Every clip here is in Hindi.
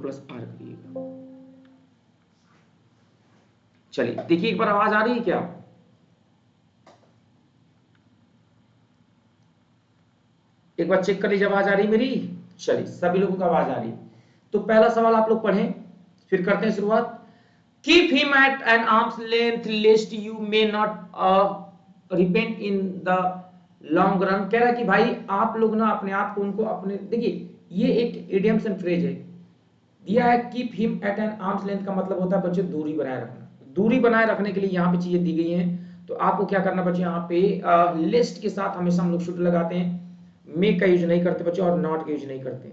प्लस आर करिएगा। चलिए देखिए एक बार आवाज आ रही है क्या? एक बार चेक कर लीजिए आवाज आ रही है मेरी। चलिए सभी लोगों को आवाज आ रही है। तो पहला सवाल आप लोग पढ़ें, फिर करते हैं शुरुआत। Keep him at an arm's length lest you may not repent in the long run. कह रहा है कि भाई आप लोग ना अपने आप को उनको अपने, देखिए ये एक इडियम्स एंड फ्रेज है दिया है। Keep him at an arm's length का मतलब होता है बच्चे दूरी बनाए रखना। दूरी बनाए रखने के लिए यहाँ पे चीजें दी गई हैं। तो आपको क्या करना बच्चे, यहाँ पे लिस्ट के साथ हमेशा हम लोग शुड लगाते हैं, मेक का यूज नहीं करते बच्चे और नॉट का यूज नहीं करते।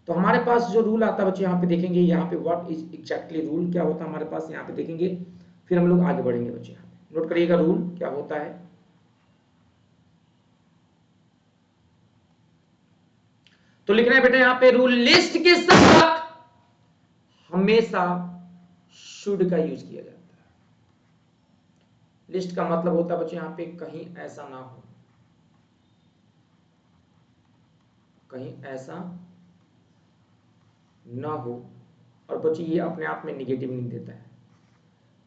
तो हमारे पास जो रूल आता है बच्चे यहाँ पे देखेंगे, यहाँ पे व्हाट इज एग्जैक्टली रूल क्या होता है हमारे पास यहाँ पे देखेंगे, फिर हम लोग आगे बढ़ेंगे बच्चे। यहाँ पे नोट करिएगा रूल क्या होता है। तो लिखना है बेटा यहाँ पे रूल, लिस्ट के साथ हमेशा शुड का यूज किया जाता है। लिस्ट का मतलब होता है बच्चे यहाँ पे कहीं ऐसा ना हो, कहीं ऐसा ना हो। और बच्चे ये अपने आप में निगेटिव मीनिंग देता है।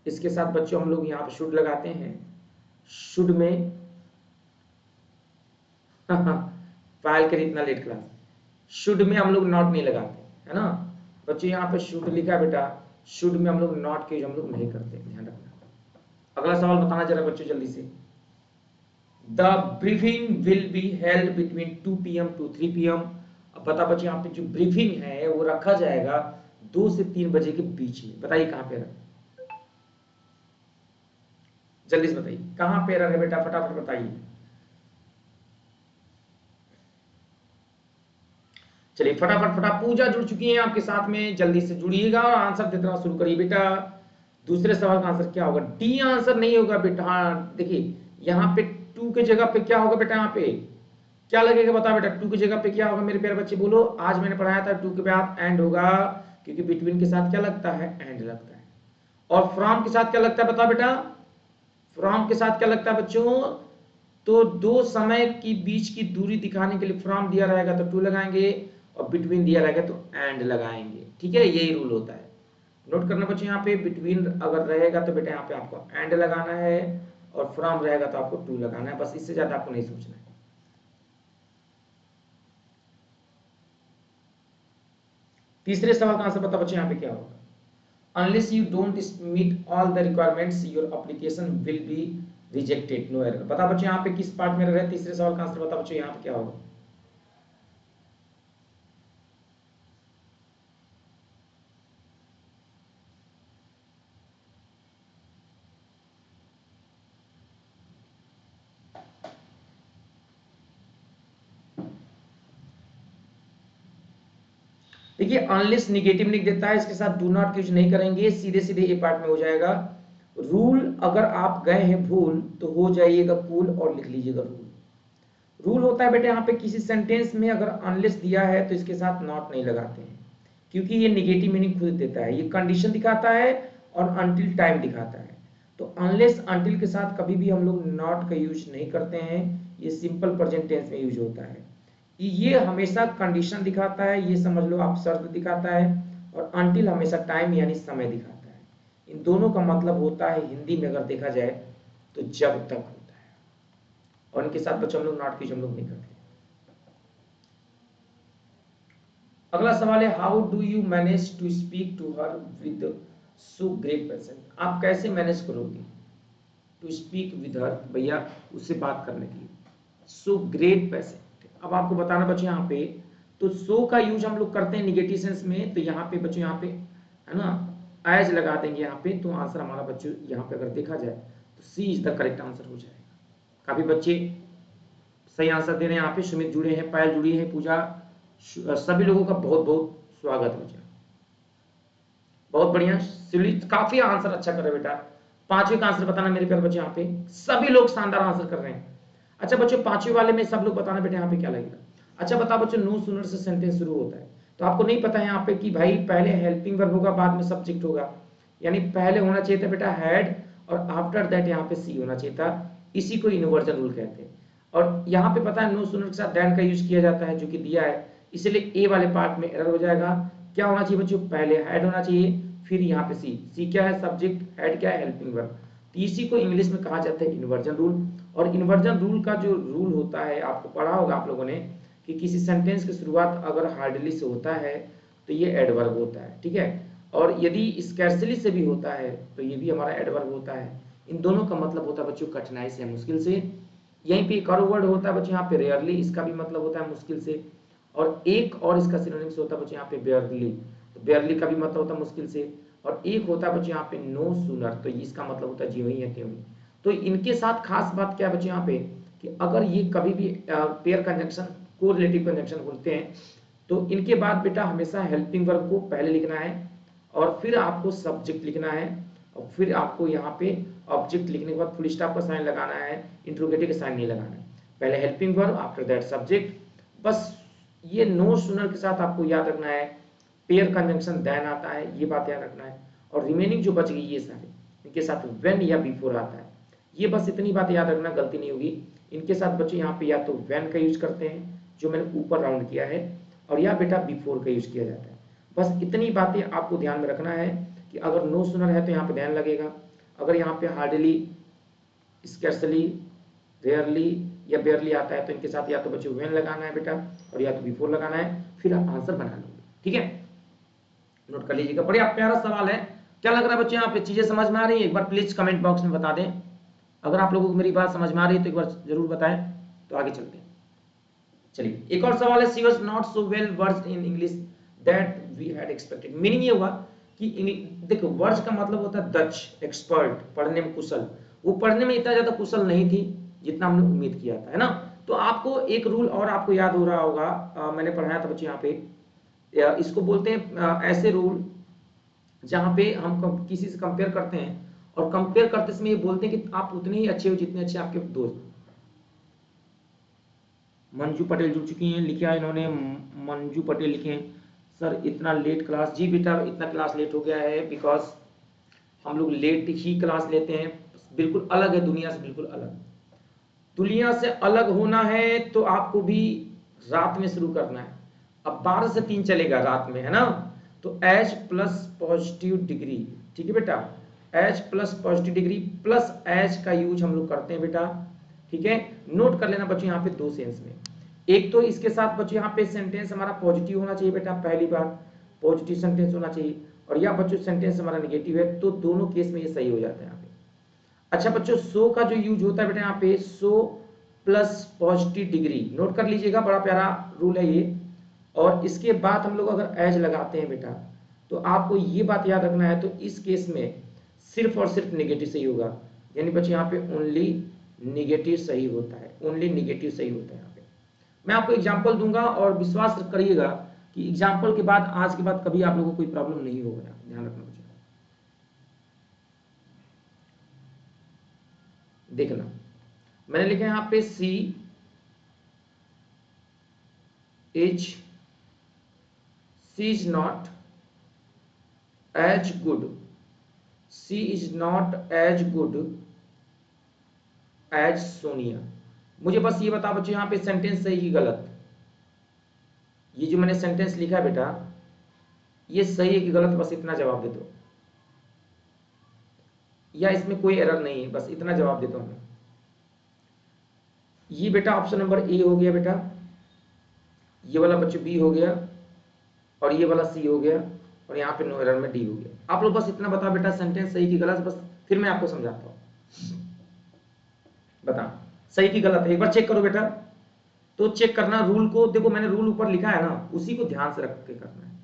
इसके साथ बच्चों हम लोग यहाँ पे शुड लगाते हैं। शुड में फाइल कर इतना लेट क्लास, शुड में हम लोग नॉट नहीं लगाते है ना बच्चे। यहाँ पे शुड लिखा है बेटा, शुड में हम लोग नॉट के हम लोग नहीं करते, ध्यान रखना। अगला सवाल बताना जरा बच्चों जल्दी से। The briefing will be held between 2 PM to 3 PM। अब बता बच्चे यहाँ पे जो ब्रीफिंग है वो रखा जाएगा 2 से 3 बजे के बीच में। बताइए कहां पे रखा, जल्दी से बताइए कहां पे रखे बेटा, फटाफट बताइए। चलिए फटाफट पूजा जुड़ चुकी है आपके साथ में, जल्दी से जुड़िएगा और आंसर देना शुरू करिए बेटा। दूसरे सवाल का आंसर क्या होगा? डी आंसर नहीं होगा बेटा। हाँ देखिए यहाँ पे टू के जगह पे क्या होगा बेटा, यहाँ पे क्या लगेगा बता बेटा, टू की जगह पे क्या होगा मेरे प्यारे बच्चे बोलो। आज मैंने पढ़ाया था टू के बाद एंड होगा, क्योंकि बिटवीन के साथ क्या लगता है, एंड लगता है। और फ्रॉम के साथ क्या लगता है बता बेटा, फ्रॉम के साथ क्या लगता है बच्चों, तो दो समय की बीच की दूरी दिखाने के लिए फ्रॉम दिया रहेगा तो टू लगाएंगे, और बिटवीन दिया रहेगा तो एंड लगाएंगे। ठीक है, यही रूल होता है। नोट करना बच्चों, यहाँ पे बिटवीन अगर रहेगा तो बेटा यहाँ पे आपको एंड लगाना है, और फ्रॉम रहेगा तो आपको टू लगाना है, बस इससे ज्यादा आपको नहीं सोचना है। तीसरे सवाल का आंसर बता बच्चों यहाँ पे क्या होगा, unless you don't meet all the requirements your application will be rejected, no error। बता बच्चों यहाँ पे किस पार्ट में रह रहे हैं, तीसरे सवाल का आंसर बता बच्चों यहाँ पे क्या होगा। देखिए अनलेस निगेटिव लिख देता है, इसके साथ डू नॉट यूज नहीं करेंगे, सीधे सीधे ये पार्ट में हो जाएगा। रूल अगर आप गए हैं भूल तो हो जाइएगा कूल और लिख लीजिएगा रूल। रूल होता है बेटा यहाँ पे किसी सेंटेंस में अगर अनलेस दिया है तो इसके साथ नॉट नहीं लगाते हैं, क्योंकि ये निगेटिव मीनिंग खुद देता है, ये कंडीशन दिखाता है और अनटिल टाइम दिखाता है। तो अनलेस अनटिल के साथ कभी भी हम लोग नॉट का यूज नहीं करते हैं, ये सिंपल प्रेजेंट टेंस में यूज होता है। ये हमेशा कंडीशन दिखाता है, ये समझ लो आप शर्त दिखाता है, और अनटिल हमेशा टाइम यानी समय दिखाता है। इन दोनों का मतलब होता है हिंदी में अगर देखा जाए तो जब तक होता है, और इनके साथ बच्चों हम लोग नॉट की हम लोग नहीं करते। अगला सवाल है, how do you manage to speak to her with so great passion. आप कैसे मैनेज करोगे टू स्पीक विद हर, भैया उससे बात करने के लिए, सो ग्रेट पैशन। अब आपको बताना बच्चों यहाँ पे, तो सो का यूज हम लोग करते हैं निगेटिव सेंस में, तो यहाँ पे बच्चों यहाँ पे है ना एज लगा देंगे यहाँ पे, तो आंसर हमारा बच्चों यहाँ पे अगर देखा जाए तो सी इज द करेक्ट आंसर हो जाएगा। काफी बच्चे सही आंसर दे रहे हैं यहाँ पे, सुमित जुड़े हैं, पायल जुड़ी है, पूजा, सभी लोगों का बहुत बहुत स्वागत है बच्चा, बहुत बढ़िया। सुलित काफी आंसर अच्छा कर रहे बेटा। पांचवें का आंसर बताना मेरे प्यारे बच्चे, यहाँ पे सभी लोग शानदार आंसर कर रहे हैं। अच्छा बच्चों पांचवें वाले में सब लोग बताना बेटा यहाँ पे क्या लगेगा। अच्छा बता बच्चों, नो सूनर से सेंटेंस शुरू होता है, तो आपको नहीं पता है यहाँ पे कि भाई पहले हेल्पिंग वर्ब होगा बाद में सब्जेक्ट होगा, यानी पहले होना चाहिए था बेटा हैड, और आफ्टर दैट यहाँ पे सी होना चाहिए था। इसी को इनवर्जन रूल कहते हैं। और यहाँ पे पता है नो सूनर के साथ दैन का यूज किया जाता है जो कि दिया है, इसलिए ए वाले पार्ट में एरर हो जाएगा। क्या होना चाहिए बच्चों, पहले हेड होना चाहिए, फिर यहाँ पे सी क्या है, सब्जेक्ट, हेड क्या है, हेल्पिंग वर्ब। तो इसी को इंग्लिश में कहा जाता है इन्वर्जन रूल। और इन्वर्जन रूल का जो रूल होता है, आपको पढ़ा होगा आप लोगों ने कि किसी सेंटेंस की शुरुआत अगर हार्डली से होता है तो ये एडवर्ब होता है, ठीक है, और यदि स्कैर्सली से भी होता है तो ये भी हमारा एडवर्ब होता है। इन दोनों का मतलब होता है बच्चों कठिनाई से, मुश्किल से। यहीं पे एक और वर्ड होता है बच्चों यहाँ पे रेयरली, इसका भी मतलब होता है मुश्किल से। और एक और इसका सिनोनिम्स होता है बच्चों यहाँ पे बेयरली, तो बेयरली का भी मतलब होता है मुश्किल से। और एक होता है बच्चों यहाँ पे नो सूनर, तो इसका मतलब होता है ज्यों ही है त्यों ही। तो इनके साथ खास बात क्या है बच्चों यहाँ पे कि अगर ये कभी भी पेयर कंजंक्शन, कोरिलेटिव कंजंक्शन बोलते हैं, तो इनके बाद बेटा हमेशा हेल्पिंग वर्ब को पहले लिखना है और फिर आपको सब्जेक्ट लिखना है और फिर आपको यहाँ पे ऑब्जेक्ट लिखने के बाद फुल स्टॉप का साइन लगाना है, इंट्रोगेटिव का साइन नहीं लगाना है। पहले helping verb, after that subject. बस ये नो सूनर के साथ आपको याद रखना है, पेयर कंजंक्शन देन आता है, ये बात याद रखना है। और रिमेनिंग जो बच गई ये सारे, इनके साथ व्हेन या बिफोर आता है, ये बस इतनी बात याद रखना, गलती नहीं होगी। इनके साथ बच्चे यहाँ पे या तो व्हेन का यूज करते हैं जो मैंने ऊपर राउंड किया है, और या बेटा बिफोर का यूज किया जाता है। बस इतनी बातें आपको ध्यान में रखना है कि अगर नो सूनर है तो यहाँ पे देन लगेगा, अगर यहाँ पे हार्डली, स्कैर्सली, रेयरली या बेयरली आता है तो इनके साथ या तो बच्चे व्हेन लगाना है बेटा और या तो बिफोर लगाना है, फिर आप आंसर बना लोगे, ठीक है। नोट कर लीजिएगा, बढ़िया प्यारा सवाल है। क्या लग रहा है बच्चे यहाँ पे चीजें समझ में आ रही है? एक बार प्लीज कमेंट बॉक्स में बता दें, अगर आप लोगों को मेरी बात समझ में आ रही है तो एक बार जरूर बताएं, तो आगे चलते हैं। चलिए एक और सवाल है, she was not so well versed in English that we had expected. Meaning ये हुआ कि देखो वर्ड्स का मतलब होता है दक्ष, एक्सपर्ट, पढ़ने में कुशल। वो पढ़ने में इतना ज्यादा कुशल नहीं थी जितना हमने उम्मीद किया था, है ना। तो आपको एक रूल और आपको याद हो रहा होगा, मैंने पढ़ाया था बच्चे यहाँ पे, इसको बोलते हैं ऐसे रूल जहां पे हम किसी से कंपेयर करते हैं और कंपेयर करते समय ये बोलते हैं कि आप उतने ही अच्छे हो जितने अच्छे आपके दोस्त। मंजू पटेल जुड़ चुकी हैं, लिखा है इन्होंने, मंजू पटेल लिखे हैं सर इतना लेट क्लास। जी बेटा इतना क्लास लेट हो गया है बिकॉज हम लोग लेट ही क्लास लेते हैं, बिल्कुल अलग है दुनिया से, बिल्कुल अलग। दुनिया से अलग होना है तो आपको भी रात में शुरू करना है। अब 12 से 3 चलेगा रात में, है ना। तो एच प्लस पॉजिटिव डिग्री, ठीक है बेटा, H plus positive degree plus H का यूज हम लोग करते हैं बेटा, ठीक है। नोट कर लेना बच्चों यहाँ पे दो सेंस में, एक तो इसके साथ बच्चों यहाँ पे सेंटेंस हमारा पॉजिटिव होना चाहिए बेटा, पहली बात पॉजिटिव सेंटेंस होना चाहिए, और या बच्चों सेंटेंस हमारा नेगेटिव है, तो दोनों केस में ये सही हो जाता है यहाँ पे। अच्छा बच्चों सो का जो यूज होता है बेटा यहाँ पे, so plus positive degree, note कर लीजिएगा, बड़ा प्यारा रूल है ये। और इसके बाद हम लोग अगर एज लगाते हैं बेटा, तो आपको ये बात याद रखना है, तो इस केस में सिर्फ और सिर्फ नेगेटिव सही होगा, यानी बच्चे यहाँ पे ओनली नेगेटिव सही होता है, ओनली नेगेटिव सही होता है यहाँ पे। मैं आपको एग्जाम्पल दूंगा और विश्वास करिएगा कि एग्जाम्पल के बाद आज के बाद कभी आप लोगों को कोई प्रॉब्लम नहीं होगा, ध्यान रखना बच्चों। देखना मैंने लिखा है यहाँ पे C is not as good, C is not as good as Sonia. मुझे बस ये बता बच्चों यहाँ पे सेंटेंस सही कि गलत, ये जो मैंने सेंटेंस लिखा है बेटा ये सही है कि गलत, बस इतना जवाब दे दो, या इसमें कोई एरर नहीं है, बस इतना जवाब दे दो हमें। ये बेटा ऑप्शन नंबर ए हो गया बेटा, ये वाला बच्चों बी हो गया, और ये वाला सी हो गया, और यहाँ पे नो एरर में डी हो गया। आप लोग बस इतना बता बेटा सेंटेंस सही कि गलत, बस फिर मैं आपको समझाता हूँ। बता सही कि गलत है, एक बार चेक करो बेटा। तो चेक करना रूल को, देखो मैंने रूल ऊपर लिखा है ना, उसी को ध्यान से रख के करना है।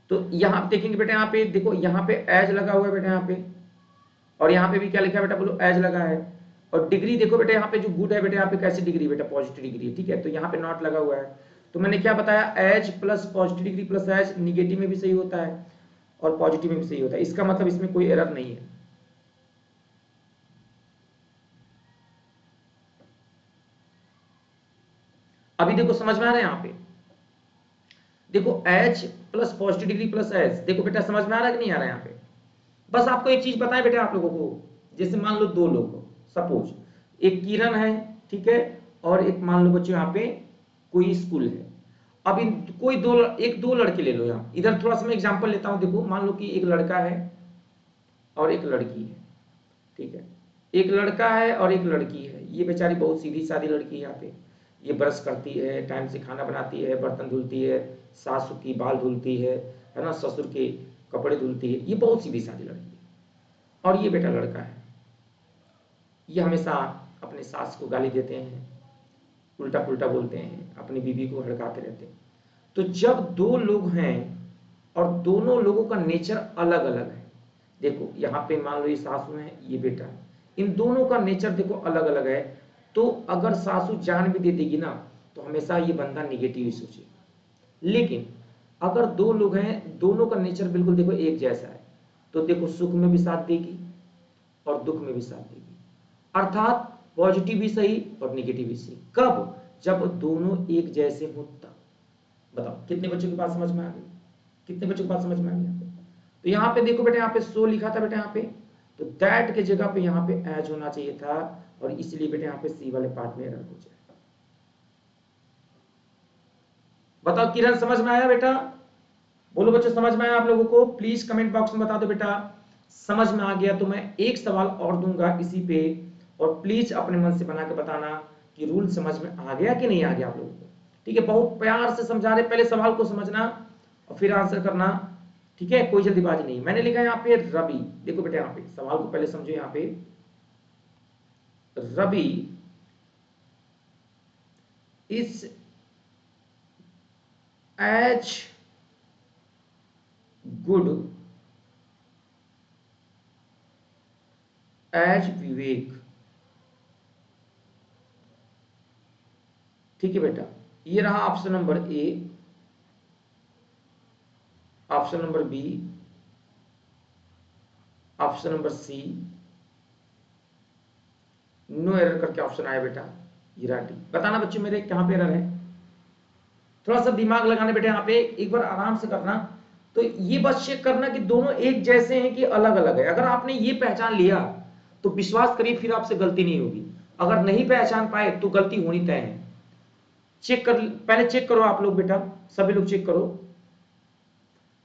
तो यहां देखेंगे बेटा, यहाँ पे देखो यहाँ पे एज लगा हुआ है बेटा यहाँ पे, और यहाँ पे भी क्या लिखा है बेटा, बोलो एज लगा है। और डिग्री देखो बेटा यहाँ पे जो गुड है बेटा, यहाँ पे कैसी डिग्री बेटा, पॉजिटिव डिग्री है, ठीक है। तो यहाँ पे नॉट लगा हुआ है, तो मैंने क्या बताया, edge plus positive degree plus edge negative में भी सही होता है और पॉजिटिव में भी सही होता है, इसका मतलब इसमें कोई एरर नहीं है। अभी देखो समझ में आ रहा है यहाँ पे, देखो H plus positive degree plus H, देखो बेटा समझ में आ रहा है कि नहीं आ रहा है यहाँ पे। बस आपको एक चीज बताएं बेटा आप लोगों को, जैसे मान लो दो लोग सपोज, एक किरण है, ठीक है, और एक मान लो बच्चों यहाँ पे कोई स्कूल है। अब इन कोई दो लड़के ले लो। यहाँ इधर थोड़ा सा मैं एग्जांपल लेता हूँ। देखो मान लो कि एक लड़का है और एक लड़की है, ठीक है, एक लड़का है और एक लड़की है। ये बेचारी बहुत सीधी सादी लड़की है। यहाँ पे ये ब्रश करती है, टाइम से खाना बनाती है, बर्तन धुलती है, सासू की बाल धुलती है ना, ससुर के कपड़े धुलती है। ये बहुत सीधी सादी लड़की है। और ये बेटा लड़का है, ये हमेशा अपने सास को गाली देते हैं, उल्टा पुल्टा बोलते हैं, अपनी बीवी को हड़काते रहते हैं। तो जब दो लोग हैं और दोनों लोगों का नेचर अलग अलग है, देखो यहाँ पे मान लो ये सासू है, ये बेटा है, इन दोनों का नेचर देखो अलग अलग है। तो अगर सासू जान भी दे देगी ना तो हमेशा ये बंदा निगेटिव ही सोचेगा। लेकिन अगर दो लोग हैं, दोनों का नेचर बिल्कुल देखो एक जैसा है, तो देखो सुख में भी साथ देगी और दुख में भी साथ देगी। अर्थात पॉजिटिव भी सही और निगेटिव भी सही। कब? जब दोनों एक जैसे हो तब। बताओ कितने बच्चों की बात समझ में आ गई? कितने बच्चों की बात समझ में आ गई? तो यहाँ पे देखो बेटा, यहाँ पे सो लिखा था बेटा, यहाँ पे तो दैट के जगह पे यहाँ पे एज होना चाहिए था, और इसलिए बेटा यहाँ पे सी वाले पार्ट में एरर हो जाए। बताओ किरण समझ में आया बेटा? बोलो बच्चों समझ में आया आप लोगों को? प्लीज कमेंट बॉक्स में बता दो बेटा समझ में आ गया। तो मैं एक सवाल और दूंगा इसी पे, और प्लीज अपने मन से बना के बताना कि रूल समझ में आ गया कि नहीं आ गया आप लोगों को। ठीक है, बहुत प्यार से समझा रहे, पहले सवाल को समझना और फिर आंसर करना, ठीक है, कोई जल्दीबाजी नहीं। मैंने लिखा है यहाँ पे रवि, देखो बेटा यहाँ पे सवाल को पहले समझो। यहाँ पे Ravi is as good as Vivek. ठीक है बेटा, ये रहा option number A, option number B, option number C, no error करके ऑप्शन आया बेटा हीरा डी। बताना बच्चों मेरे कहां पे एरर है? थोड़ा सा दिमाग लगाने बेटे, यहाँ पे एक बार आराम से करना। तो ये बस चेक करना कि दोनों एक जैसे हैं कि अलग अलग है। अगर आपने ये पहचान लिया तो विश्वास करिए फिर आपसे गलती नहीं होगी। अगर नहीं पहचान पाए तो गलती होनी तय है। चेक कर, पहले चेक करो आप लोग बेटा, सभी लोग चेक करो।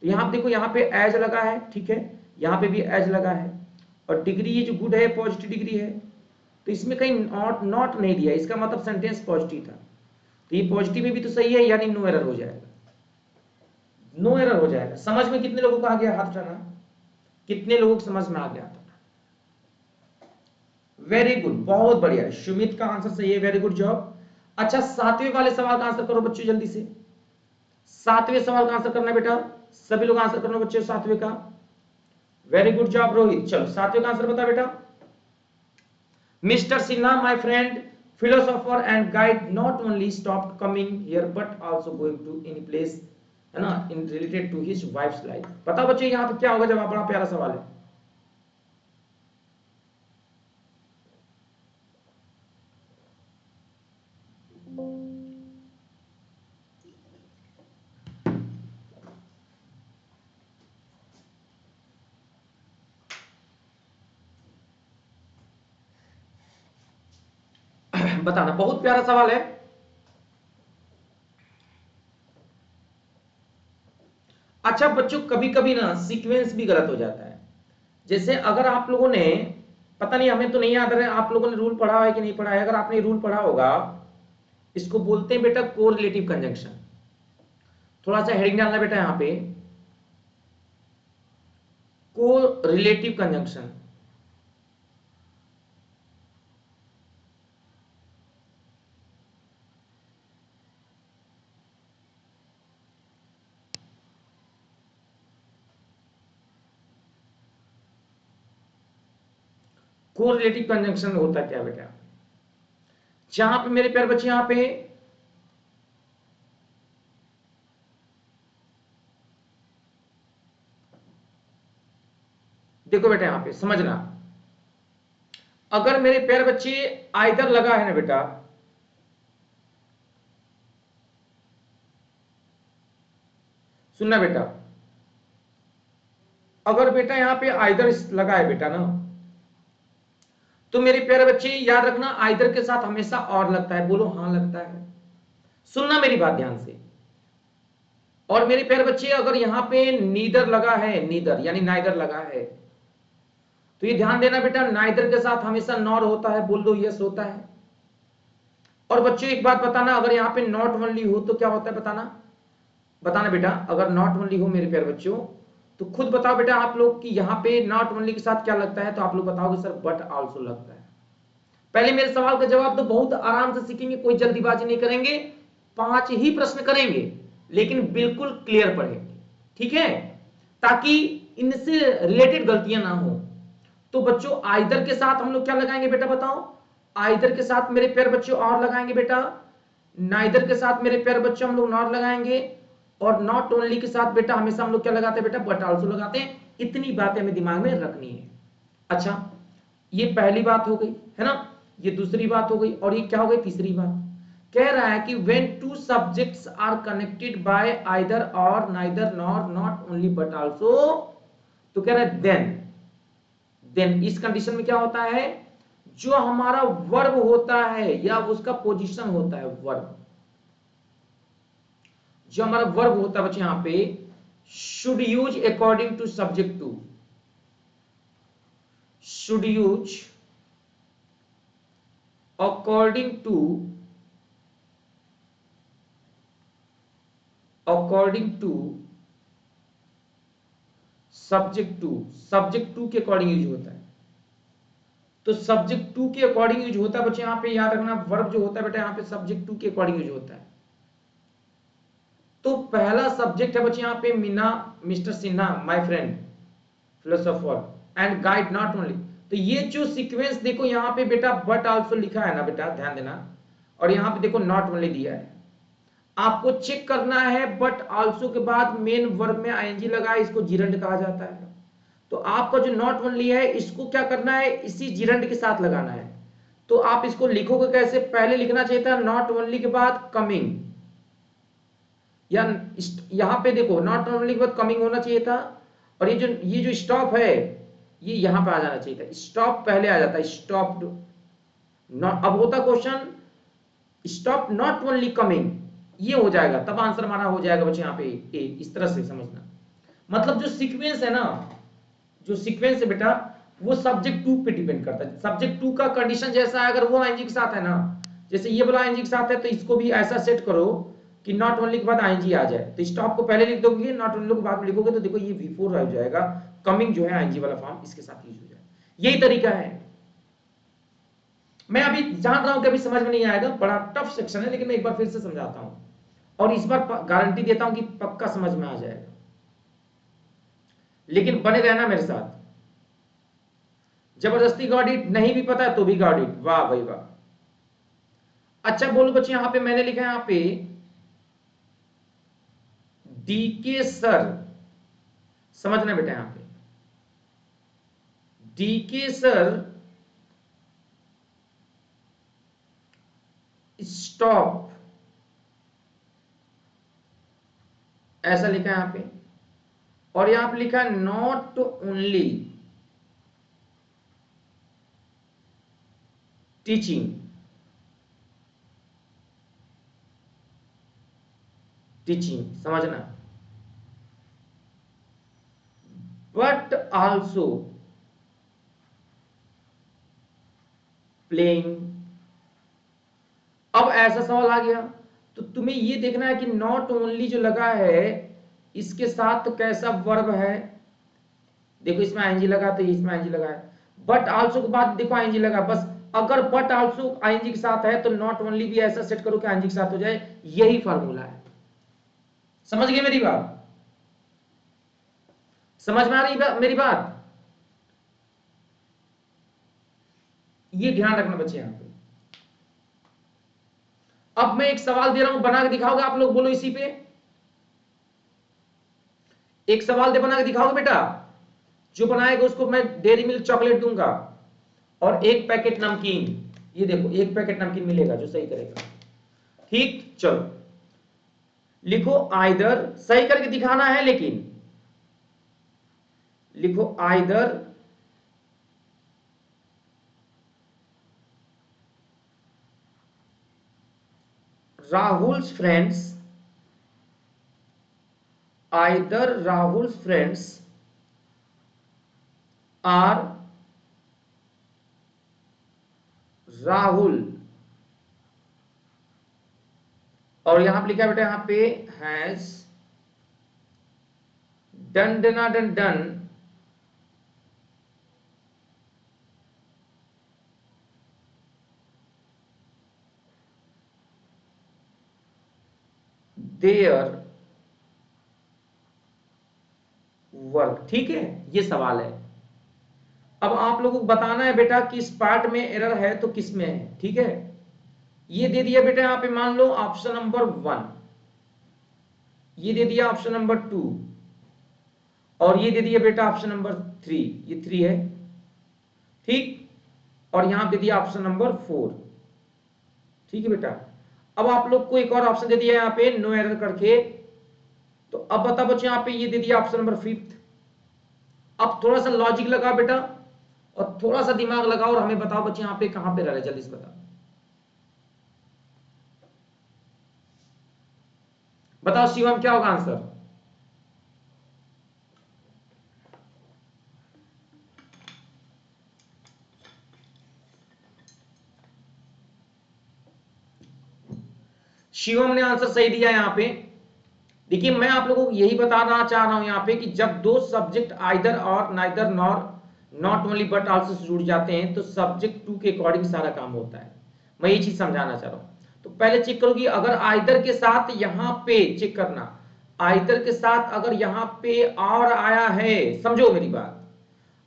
तो यहां देखो, यहाँ पे एज लगा है, ठीक है, यहाँ पे भी एज लगा है, और डिग्री ये जो गुड है पॉजिटिव डिग्री है, तो इसमें कहीं नॉट नॉट नहीं दिया, इसका मतलब सेंटेंस पॉजिटिव था। तो ये पॉजिटिव में भी तो सही है, यानी नो एरर हो जाएगा, नो एरर हो जाएगा। समझ में कितने लोगों को आ गया? हाथ उठाना, कितने लोगों को समझ में आ गया? वेरी गुड, बहुत बढ़िया, सुमित का आंसर सही है, वेरी गुड जॉब। अच्छा, सातवें वाले सवाल का आंसर करो बच्चों जल्दी से। सातवें सवाल का आंसर करना बेटा, सभी लोग आंसर करना बच्चों सातवें का। Very good job Rohit. चलो सातवें का आंसर बता बेटा। Mister Sinha my friend, philosopher and guide, not only stopped coming here but also going to any place, है ना, in related to his wife's life। बताओ बच्चों यहाँ पे क्या होगा जवाब? बड़ा प्यारा सवाल है। बताना, बहुत प्यारा सवाल है। अच्छा बच्चों, कभी कभी ना सीक्वेंस भी गलत हो जाता है। जैसे अगर आप लोगों ने, पता नहीं हमें तो नहीं याद रहा आप लोगों ने रूल पढ़ा है कि नहीं पढ़ा है, अगर आपने रूल पढ़ा होगा, इसको बोलते हैं बेटा कोरिलेटिव कंजंक्शन। थोड़ा सा हेडिंग डालना बेटा यहां पे, कोरिलेटिव कंजंक्शन। कोरिलेटिव कंजंक्शन होता क्या बेटा? जहां पे मेरे प्यारे बच्चे, यहां पे देखो बेटा, यहां पे समझना, अगर मेरे प्यारे बच्चे आइदर लगा है ना बेटा, सुनना बेटा, अगर बेटा यहां पे आइदर लगा है बेटा ना, तो मेरे प्यारे बच्चे याद रखना, आइदर के साथ हमेशा और लगता है। बोलो हाँ लगता है। सुनना मेरी बात ध्यान से। और मेरे प्यारे बच्चे अगर यहां पे नीदर लगा है, नीदर यानी नाइदर लगा है, तो ये ध्यान देना बेटा, नाइदर के साथ हमेशा नॉर होता है। बोल दो यस होता है। और बच्चों एक बात बताना, अगर यहां पे नॉट ओनली हो तो क्या होता है बताना, बताना बेटा। अगर नॉट ओनली हो मेरे प्यारे बच्चों तो खुद बताओ बेटा आप लोग कि यहां पे नॉट ओनली के साथ क्या लगता है, तो आप लोग बताओगे सर बट आल्सो लगता है। पहले मेरे सवाल का जवाब तो बहुत आराम से सीखेंगे, कोई जल्दीबाजी नहीं करेंगे, 5 ही प्रश्न करेंगे लेकिन बिल्कुल क्लियर पढ़ेंगे, ठीक है, ताकि इनसे रिलेटेड गलतियां ना हो। तो बच्चों आइदर के साथ हम लोग क्या लगाएंगे बेटा बताओ, आइदर के साथ मेरे प्यारे बच्चों और लगाएंगे बेटा, नाइदर के साथ मेरे प्यारे बच्चों हम लोग नॉट लगाएंगे, और नॉट ओनली के साथ बेटा हमेशा हम लोग क्या लगाते हैं बेटा, बट आल्सो लगाते हैं। इतनी बातें हमें दिमाग में रखनी है। अच्छा, ये पहली बात हो गई है ना, ये दूसरी बात हो गई, और ये क्या हो गई तीसरी बात। कह रहा है कि when two subjects are connected by either or neither nor not only but also, तो कह रहा है then इस कंडीशन में क्या होता है, जो हमारा वर्ब होता है या उसका पोजीशन होता है, वर्ब जो हमारा वर्ब होता है बच्चे यहां पे, should use according to subject to, should use according to subject two के अकॉर्डिंग यूज होता है। तो सब्जेक्ट टू के अकॉर्डिंग यूज होता है बच्चे, यहां पे याद रखना वर्ब जो होता है बेटा यहां पे सब्जेक्ट टू के अकॉर्डिंग यूज होता है। तो पहला सब्जेक्ट है बच्चे यहां पे Meena, mister Sinha my friend philosopher and guide not only. तो ये जो सीक्वेंस देखो यहां पे बेटा बट आल्सो लिखा है ना बेटा, ध्यान देना, और यहां पे देखो नॉट ओनली दिया है। आपको चेक करना है बट आल्सो के बाद मेन वर्ब में आईएनजी लगा है, इसको जिरंड कहा जाता है। तो आपका जो नॉट ओनली है इसको क्या करना है, इसी जिरंड के साथ लगाना है। तो आप इसको लिखोगे कैसे, पहले लिखना चाहिए था नॉट ओनली के बाद कमिंग, या यहां पे देखो नॉट ओनली के बाद कमिंग होना चाहिए था, और ये जो स्टॉप है ये यहां पे आ जाना चाहिए था, स्टॉप पहले आ जाता है, स्टॉप। अब होता question stop not only coming, ये हो जाएगा तब आंसर हमारा हो जाएगा बच्चे यहाँ पे ए। इस तरह से समझना, मतलब जो सीक्वेंस है ना, जो सीक्वेंस है बेटा वो सब्जेक्ट टू पे डिपेंड करता है। सब्जेक्ट टू का कंडीशन जैसा है, अगर वो आईएनजी के साथ है ना, जैसे ये वाला आईएनजी के साथ है तो इसको भी ऐसा सेट करो कि नॉट ओनली के बाद आईएनजी आ जाए। तो स्टॉप को पहले लिख दोगे, नॉट ओनली को बाद में लिखोगे, तो देखो ये V4 आ जाएगा, कमिंग जो है आईएनजी वाला फॉर्म इसके साथ यूज हो जाएगा। यही तरीका है। मैं अभी जान रहा हूं कि अभी समझ में नहीं आएगा, बड़ा टफ सेक्शन है, लेकिन मैं एक बार फिर से समझाता हूं, और इस बार गारंटी देता हूं कि पक्का समझ में आ जाएगा, लेकिन बने रहना मेरे साथ। जबरदस्ती गॉड इट, नहीं भी पता है तो भी गॉड इट, वाह भाई वाह। अच्छा बोलो बच्चे, यहां पे मैंने लिखा है यहां पे डीके सर, समझना बेटा यहां पे डीके सर स्टॉप, ऐसा लिखा है यहां पे, और यहां पे लिखा है नॉट ओनली टीचिंग, टीचिंग समझना, बट आल्सो प्लेइंग। अब ऐसा सवाल आ गया तो तुम्हें ये देखना है कि नॉट ओनली जो लगा है इसके साथ कैसा वर्ब है। देखो इसमें आईएनजी लगा तो इसमें आईएनजी लगा है, बट आल्सो के बाद देखो आईएनजी लगा, बस अगर बट आल्सो आईएनजी के साथ है तो नॉट ओनली भी ऐसा सेट करो कि आईएनजी के साथ हो जाए, यही फार्मूला है। समझ गए मेरी बात, समझ में आ रही मेरी बात, ये ध्यान रखना बच्चे यहां पे। अब मैं एक सवाल दे रहा हूं, बना के दिखाओगे आप लोग, बोलो इसी पे एक सवाल दे बना के दिखाओगे बेटा, जो बनाएगा उसको मैं डेयरी मिल्क चॉकलेट दूंगा और एक पैकेट नमकीन। ये देखो एक पैकेट नमकीन मिलेगा जो सही करेगा, ठीक। चलो लिखो आइदर, सही करके दिखाना है, लेकिन लिखो either Rahul's friends, either Rahul's friends or Rahul, और यहां पे लिखा है बेटा यहां पे हैज डन डना डन डन देयर वर्क। ठीक है, ये सवाल है। अब आप लोगों को बताना है बेटा कि इस पार्ट में एरर है तो किस में है। ठीक है, ये दे दिया बेटा यहां पे, मान लो ऑप्शन नंबर 1, ये दे दिया ऑप्शन नंबर 2, और ये दे दिया बेटा ऑप्शन नंबर 3, ये 3 है। ठीक, और यहां दे दिया ऑप्शन नंबर 4। ठीक है बेटा, अब आप लोग को एक और ऑप्शन दे दिया यहां पे नो एरर करके। तो अब बताओ बच्चों, यहां पे ये दे दिया ऑप्शन नंबर 5। अब थोड़ा सा लॉजिक लगाओ बेटा, और थोड़ा सा दिमाग लगाओ, और हमें बताओ बच्चे यहां पे कहां पे रह रहे, जल्दी से बताओ। बताओ शिवम, क्या होगा आंसर? शिवम ने आंसर सही दिया यहां पे। देखिए, मैं आप लोगों को यही बताना चाह रहा हूं यहां पे कि जब दो सब्जेक्ट आइदर और, neither nor, not only but also say जुड़ जाते हैं तो सब्जेक्ट टू के अकॉर्डिंग सारा काम होता है। मैं ये चीज समझाना चाह रहा हूं। तो पहले चेक करो कि अगर आइदर के साथ यहां पे चेक करना, आइदर के साथ अगर यहां पे और आया है, समझो मेरी बात।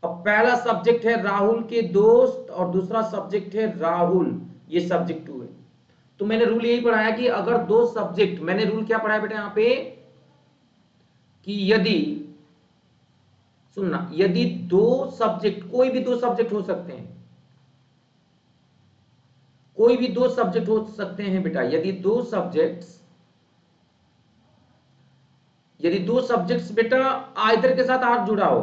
अब पहला सब्जेक्ट है राहुल के दोस्त और दूसरा सब्जेक्ट है राहुल, ये सब्जेक्ट टू है। तो मैंने रूल यही पढ़ाया कि अगर दो सब्जेक्ट, मैंने रूल क्या पढ़ाया बेटा यहां पे कि यदि, सुनना, यदि दो सब्जेक्ट, कोई भी दो सब्जेक्ट हो सकते हैं, कोई भी दो सब्जेक्ट हो सकते हैं बेटा, यदि दो सब्जेक्ट्स, यदि दो सब्जेक्ट्स बेटा आइदर के साथ आर जुड़ा हो,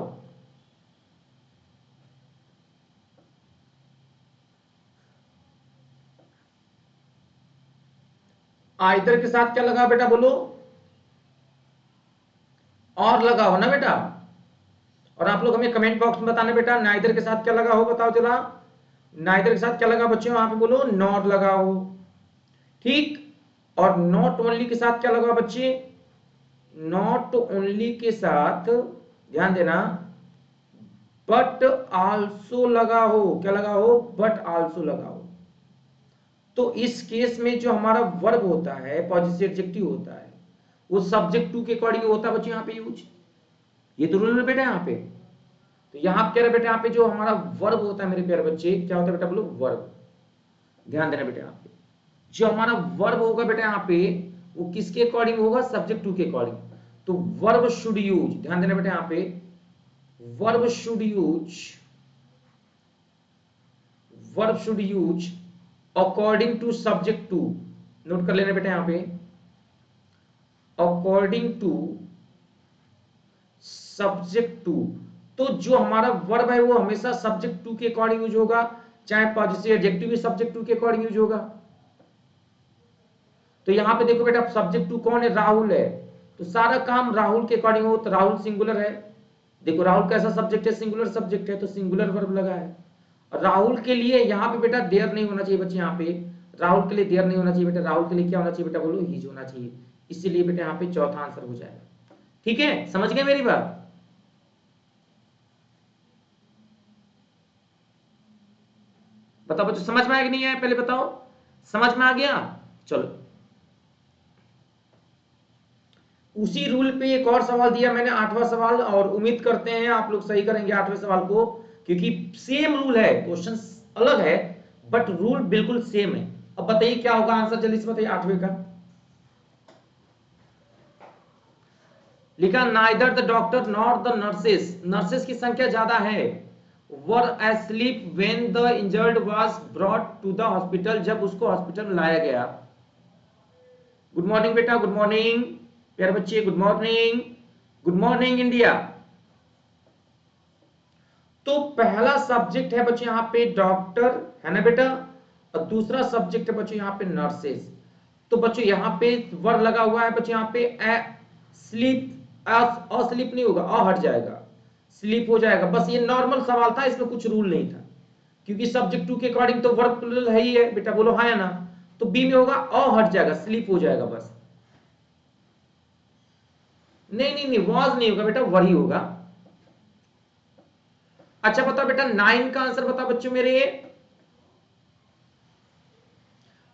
आइदर के साथ क्या लगा बेटा, बोलो, और लगा हो ना बेटा। और आप लोग हमें कमेंट बॉक्स में बताना बेटा नाइदर के साथ क्या लगा हो, बताओ जरा। नाइदर के साथ क्या लगा बच्चों, वहां पे बोलो नॉट लगा हो। ठीक, और नॉट ओनली के साथ क्या लगा बच्चे, नॉट ओनली के साथ ध्यान देना बट आल्सो लगा हो, क्या लगा हो, बट आल्सो लगा हो। तो इस केस में जो हमारा वर्ब होता है, पॉजिटिव एडजेक्टिव होता है, वो सब्जेक्ट टू के अकॉर्डिंग होता है बच्चों यहां पे यूज। ये तो रूल है बेटा यहाँ पे। तो यहां कह रहे बेटा यहाँ पे जो हमारा वर्ब होता है मेरे प्यारे बच्चे, क्या होता है बेटा, बोलो वर्ब। ध्यान देना बेटा, यहाँ पे जो हमारा वर्ब होगा बेटा यहाँ पे, वो किसके अकॉर्डिंग होगा, सब्जेक्ट टू के अकॉर्डिंग। तो वर्ब शुड यूज, ध्यान देना बेटा यहाँ पे, verb should use, verb should use according to subject two. Note कर लेना बेटा यहाँ पे, अकॉर्डिंग टू सब्जेक्ट टू। तो जो हमारा वर्ब है वो हमेशा सब्जेक्ट टू के अकॉर्डिंग यूज होगा, चाहे पॉजिटिव एडजेक्टिव भी सब्जेक्ट टू के अकॉर्डिंग यूज होगा। तो यहां पे देखो बेटा, सब्जेक्ट टू कौन है, राहुल है, तो सारा काम राहुल के अकॉर्डिंग हो, तो राहुल सिंगुलर है। देखो राहुल कैसा सब्जेक्ट है, सिंगुलर सब्जेक्ट है, तो सिंगुलर वर्ब लगा है। और राहुल के लिए यहाँ पे बेटा देयर नहीं होना चाहिए बच्चे, यहाँ पे राहुल के लिए देयर नहीं होना चाहिए बेटा, राहुल के लिए क्या होना चाहिए बेटा, बोलो हीज होना चाहिए। इसीलिए बेटा यहाँ पे चौथा आंसर हो जाएगा। ठीक है, समझ गए मेरी बात? बताओ बच्चों, समझ में आया कि नहीं आया, पहले बताओ, समझ में आ गया? चलो, उसी रूल पे एक और सवाल दिया मैंने, 8वां सवाल, और उम्मीद करते हैं आप लोग सही करेंगे 8वें सवाल को, क्योंकि सेम रूल है, क्वेश्चन अलग है बट रूल बिल्कुल सेम है। अब बताइए क्या होगा आंसर, जल्दी से बताइए 8वें का। लिखा neither the doctor not the nurses, nurses की संख्या ज्यादा है, were asleep when the injured was brought to the hospital, जब उसको हॉस्पिटल में लाया गया। गुड मॉर्निंग बेटा, गुड मॉर्निंग प्यारे बच्चे, good morning, good morning India. तो पहला सब्जेक्ट है बच्चे यहाँ पे डॉक्टर, है ना बेटा, और दूसरा सब्जेक्ट है बच्चे यहाँ पे नर्सेस। तो बच्चों यहाँ पे वर लगा हुआ है बच्चों, यहाँ पे स्लीप, स्लीप नहीं होगा, हट जाएगा, स्लीप हो जाएगा। बस ये नॉर्मल सवाल था, इसमें कुछ रूल नहीं था, क्योंकि सब्जेक्ट टू के अकॉर्डिंग तो वर्ब प्लूरल है ही है बेटा, बोलो हाँ या ना। तो बी में होगा हट जाएगा, स्लीप हो जाएगा बस। नहीं नहीं नहीं, वॉज नहीं होगा बेटा, वही होगा। अच्छा बता बेटा 9 का आंसर बता बच्चों मेरे,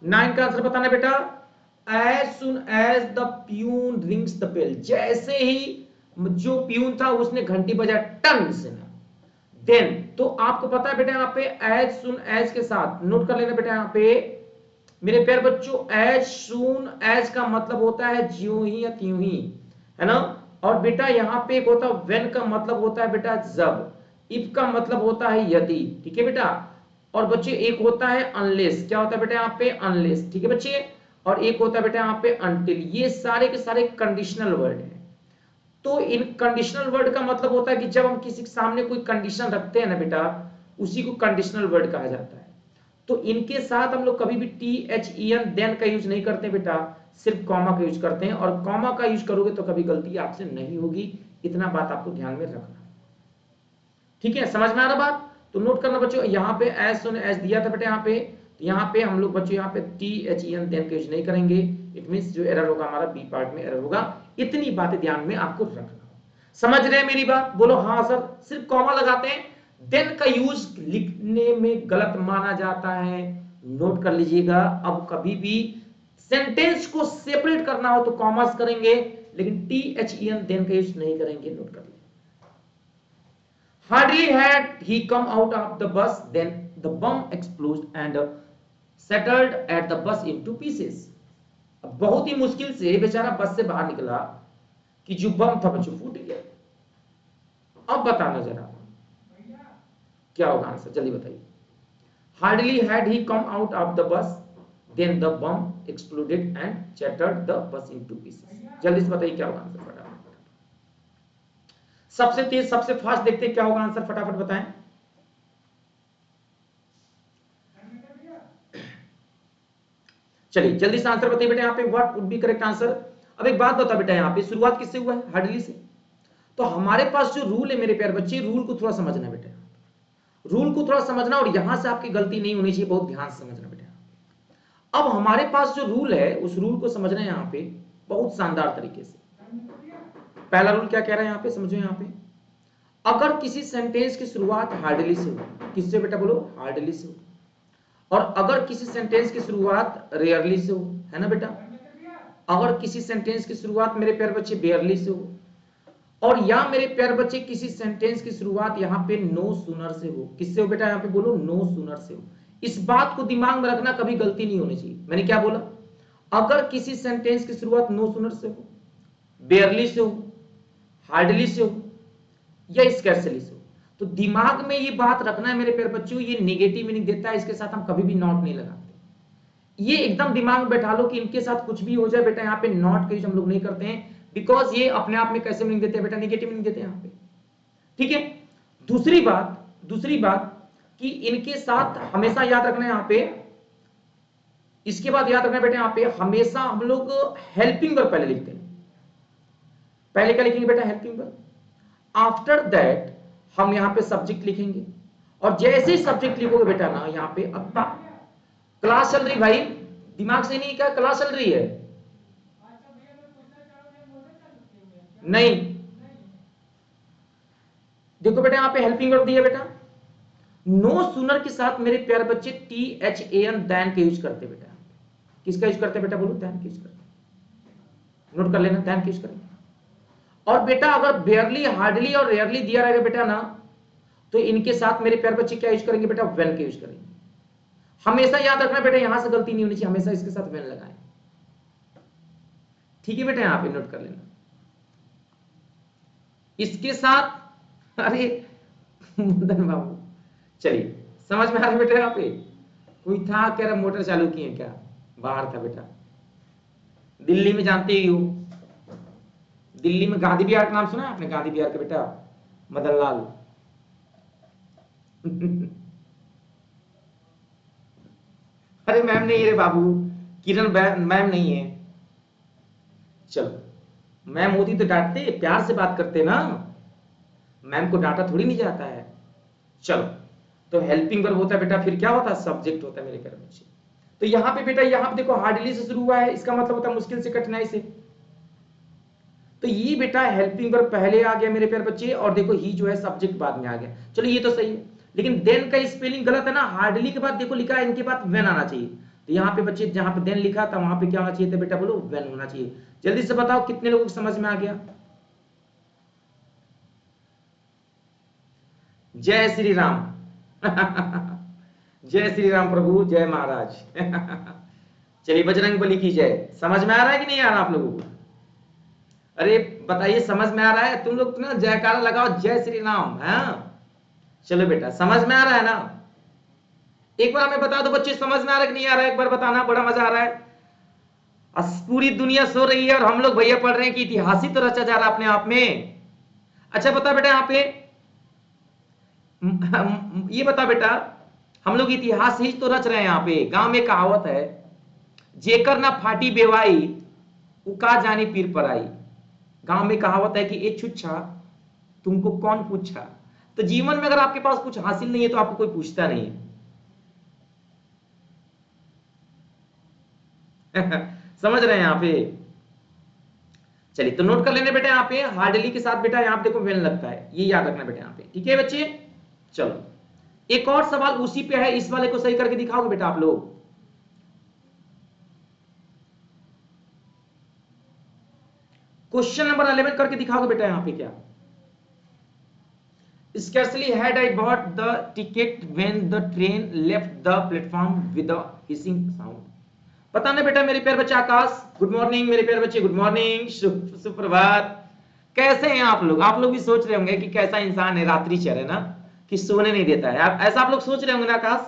9 का आंसर बताना बेटा। As soon as the peon rings the bell, जैसे ही जो प्यून था उसने घंटी बजाया टन से ना, देन, तो आपको पता है बेटा यहाँ पे एज सुन एज के साथ नोट कर लेना बेटा, यहाँ पे मेरे प्यारे बच्चों एज सुन एज का मतलब होता है ज्यों ही या त्यों ही, है ना। और बेटा यहाँ पे एक होता है व्हेन का मतलब होता है बेटा जब, इफ का मतलब होता है यदि, ठीक है बेटा। और बच्चे एक होता है अनलेस, क्या होता है बेटा यहाँ पे अनलेस, ठीक है बच्चे। और एक होता है बेटा यहाँ पे अनटिल, ये सारे के सारे कंडीशनल वर्ड है। तो इन कंडीशनल वर्ड का मतलब होता है कि जब हम किसी के सामने कोई कंडीशन रखते हैं ना बेटा, उसी को कंडीशनल वर्ड कहा जाता है। तो इनके साथ हम लोग कभी भी THEN देन का यूज नहीं करते बेटा, सिर्फ कॉमा का यूज करते हैं। और कॉमा का यूज करोगे तो कभी गलती आपसे नहीं होगी, इतना बात आपको ध्यान में रखना, ठीक है। समझ में आ रहा बात? तो नोट करना बच्चों, यहाँ पे एज सुन एज दिया था बेटा, यहाँ पे तो यहाँ पे हम लोग बच्चों यहाँ पे THEN देन का यूज नहीं करेंगे। इट मींस जो एरर होगा हमारा बी पार्ट में एरर होगा, इतनी बातें ध्यान में आपको रखना। समझ रहे हैं मेरी बात? बोलो हाँ सर। सिर्फ कॉमा लगाते हैं, देन का यूज लिखने में गलत माना जाता है, नोट कर लीजिएगा। अब कभी भी सेंटेंस को सेपरेट करना हो तो कॉमास करेंगे, लेकिन THEN देन का यूज नहीं करेंगे, नोट कर लीजिए। Hardly had he come out of the bus then the bomb exploded and settled at the bus into pieces. अब बहुत ही मुश्किल से बेचारा बस से बाहर निकला कि जो बम था बच्चों फूट गया। अब बताना जरा क्या होगा आंसर, जल्दी बताइए। Hardly had he come out of the bus then the bomb exploded and shattered the bus into pieces. जल्दी से बताइए क्या होगा आंसर, फटाफट। सबसे तेज सबसे फास्ट देखते हैं क्या होगा आंसर, फटाफट बताएं। चलिए जल्दी से आंसर बताइए बेटा, यहाँ पे what would be correct answer. अब एक बात बता बेटा, यहाँ पे शुरुआत किससे हुआ है, हार्डली से। तो हमारे पास जो रूल है मेरे प्यारे बच्चे, रूल को थोड़ा समझना बेटा, रूल को थोड़ा समझना, और यहां से आपकी गलती नहीं होनी चाहिए, बहुत ध्यान से समझना बेटा। अब हमारे पास जो रूल है उस रूल को समझना है यहाँ पे बहुत शानदार तरीके से। पहला रूल क्या कह रहा है यहाँ पे, समझो यहाँ पे, अगर किसी सेंटेंस की शुरुआत हार्डली से हो, किससे बेटा बोलो, हार्डली से हो, और अगर किसी सेंटेंस की शुरुआत रेयरली से हो, है ना बेटा, अगर किसी सेंटेंस की शुरुआत मेरे प्यारे बच्चे बेयरली से हो, और या मेरे प्यारे बच्चे किसी सेंटेंस की शुरुआत यहाँ पे नो सूनर से हो, किससे हो बेटा, यहाँ पे बोलो नो सूनर से हो। इस बात को दिमाग में रखना, कभी गलती नहीं होनी चाहिए। मैंने क्या बोला, अगर किसी सेंटेंस की शुरुआत नो सूनर से हो, बेयरली से हो, हार्डली से हो, या स्कैर्सली से हो, तो दिमाग में ये बात रखना है मेरे प्यारे बच्चों, ये नेगेटिव मीनिंग देता है, इसके साथ हम कभी भी नॉट नहीं लगाते। ये एकदम दिमाग में बैठा लो कि इनके साथ कुछ भी हो जाए बेटा, यहाँ पे नॉट का यूज हम लोग नहीं करते हैं, बिकॉज ये अपने आप में कैसे मीनिंग देते हैं बेटा, नेगेटिव मीनिंग देते हैं यहाँ पे, ठीक है। दूसरी बात कि इनके साथ हमेशा याद रखना है यहाँ पे, इसके बाद याद रखना बेटा यहाँ पे हमेशा हम लोग हेल्पिंग वर्ब पहले लिखते हैं। पहले क्या लिखेंगे बेटा, हेल्पिंग वर्ब। आफ्टर दैट हम यहाँ पे सब्जेक्ट लिखेंगे, और जैसे ही सब्जेक्ट लिखोगे बेटा ना यहाँ पे, अब क्लास चल रही भाई, दिमाग से नहीं, क्या क्लास चल रही है, नहीं देखो बेटा यहाँ पे हेल्पिंग वर्ब दिया बेटा, नो सूनर के साथ मेरे प्यारे बच्चे THAN दैन के यूज करते बेटा, किसका यूज करते बेटा बोलो, दैन के यूज करते, नोट कर लेना, दैन के यूज करेंगे। और बेटा अगर बेयरली हार्डली और रेयरली दिया रहेगा बेटा ना, तो इनके साथ मेरे प्यारे बच्चे क्या यूज करेंगे बेटा, व्हेन के यूज करेंगे। हमेशा याद रखना बेटा, यहां से गलती नहीं होनी चाहिए, हमेशा इसके साथ व्हेन लगाएं, ठीक है बेटा, यहां पे नोट कर लेना इसके साथ। अरे मदन बाबू, चलिए समझ में आ रहा बेटा, यहाँ पे कोई था कह रहा मोटर चालू किए क्या, बाहर था बेटा। दिल्ली में जानते ही हो, दिल्ली में गांधी बिहार का नाम सुना आपने, गांधी बिहार के बेटा मदन लाल। अरे मैम नहीं रे बाबू, किरण मैम नहीं है। चलो मैम होती तो डांटते, प्यार से बात करते ना, मैम को डांटा थोड़ी नहीं जाता है। चलो तो हेल्पिंग वर्ब होता है बेटा, फिर क्या होता है, सब्जेक्ट होता है मेरे प्यारे बच्चे। तो यहाँ पे बेटा, यहाँ पे देखो हार्डली से शुरू हुआ है, इसका मतलब होता है मुश्किल से, कठिनाई से। तो ये बेटा हेल्पिंग वर्ब पहले आ गया मेरे प्यारे बच्चे, और देखो ही जो है सब्जेक्ट बाद में आ गया। चलो ये तो सही है, लेकिन देन का स्पेलिंग गलत है ना। हार्डली के बाद देखो लिखा है, इनके बाद वेन आना चाहिए। तो यहाँ पे बच्चे जहां पे देन लिखा था वहां पे क्या होना चाहिए था बेटा, बोलो वेन होना चाहिए। जल्दी से बताओ कितने लोगों को समझ में आ गया। जय श्री राम। जय श्री राम प्रभु, जय महाराज। चलिए बजरंग बली की जय। समझ में आ रहा है कि नहीं आ रहा आप लोगों को? अरे बताइए समझ में आ रहा है? तुम लोग ना जयकारा लगाओ, जय श्री राम। है चलो बेटा, समझ में आ रहा है ना? एक बार हमें बता दो बच्चे, समझ में आ रहा है कि नहीं आ रहा है? एक बार बताना, बड़ा मजा आ रहा है। पूरी दुनिया सो रही है और हम लोग भैया पढ़ रहे हैं कि इतिहास ही तो रचा जा रहा है अपने आप में। अच्छा बता बेटा, यहाँ पे ये बता बेटा, हम लोग इतिहास ही तो रच रहे हैं। यहाँ पे गांव में कहावत है, जेकर ना फाटी बेवाई उका जानी पीर पर आई। गांव में कहावत है कि ए छुच्छा तुमको कौन पूछा। तो जीवन में अगर आपके पास कुछ हासिल नहीं है तो आपको कोई पूछता नहीं है। समझ रहे हैं यहाँ पे? चलिए तो नोट कर लेने बेटा, यहाँ पे हार्डली के साथ बेटा यहाँ पे देखो वेन लगता है, ये याद रखना बेटा यहाँ पे। ठीक है बच्चे? चलो एक और सवाल उसी पे है, इस वाले को सही करके दिखाओगे बेटा आप लोग? क्वेश्चन नंबर 11 करके दिखाओगे बेटा यहाँ पे क्या? Scarcely had I bought the ticket when the train left the platform with a hissing sound. पता ना बेटा मेरे प्यारे बच्चे आकाश, गुड मॉर्निंग मेरे प्यारे बच्चे, गुड मॉर्निंग, सुप्रभात। कैसे हैं आप लोग? आप लोग भी सोच रहे होंगे कि कैसा इंसान है, रात्रिचर है ना, कि सोने नहीं देता है। ऐसा आप लोग सोच रहे होंगे ना आकाश?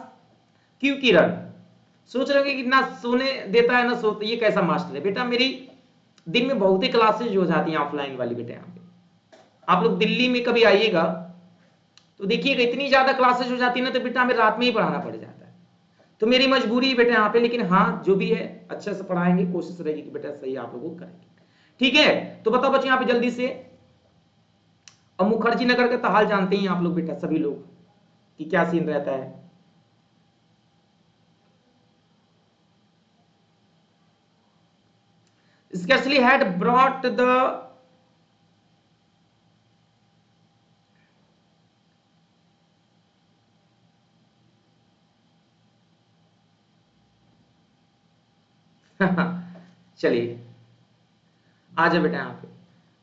क्यों किरण? सोच रहे होंगे कि ना सोने देता है ना सोते, ये कैसा मास्टर है? बेटा मेरी दिन में बहुत ही क्लासेज हो जाती हैं ऑफलाइन वाली बेटा। यहाँ पे आप लोग दिल्ली में कभी आइएगा तो देखिएगा, इतनी ज्यादा क्लासेज हो जाती है ना, तो बेटा हमें रात में ही पढ़ाना पड़ जाता है। तो मेरी मजबूरी बेटा यहाँ पे, लेकिन हाँ जो भी है अच्छे से पढ़ाएंगे, कोशिश रहेगी कि बेटा सही आप लोगों को करेंगे। ठीक है? तो बताओ बच्चे यहाँ पे जल्दी से, और मुखर्जी नगर का तो हाल जानते ही आप लोग बेटा, सभी लोग कि क्या सीन रहता है। Scarcely had brought the चलिए आ जाओ बेटा यहाँ पे।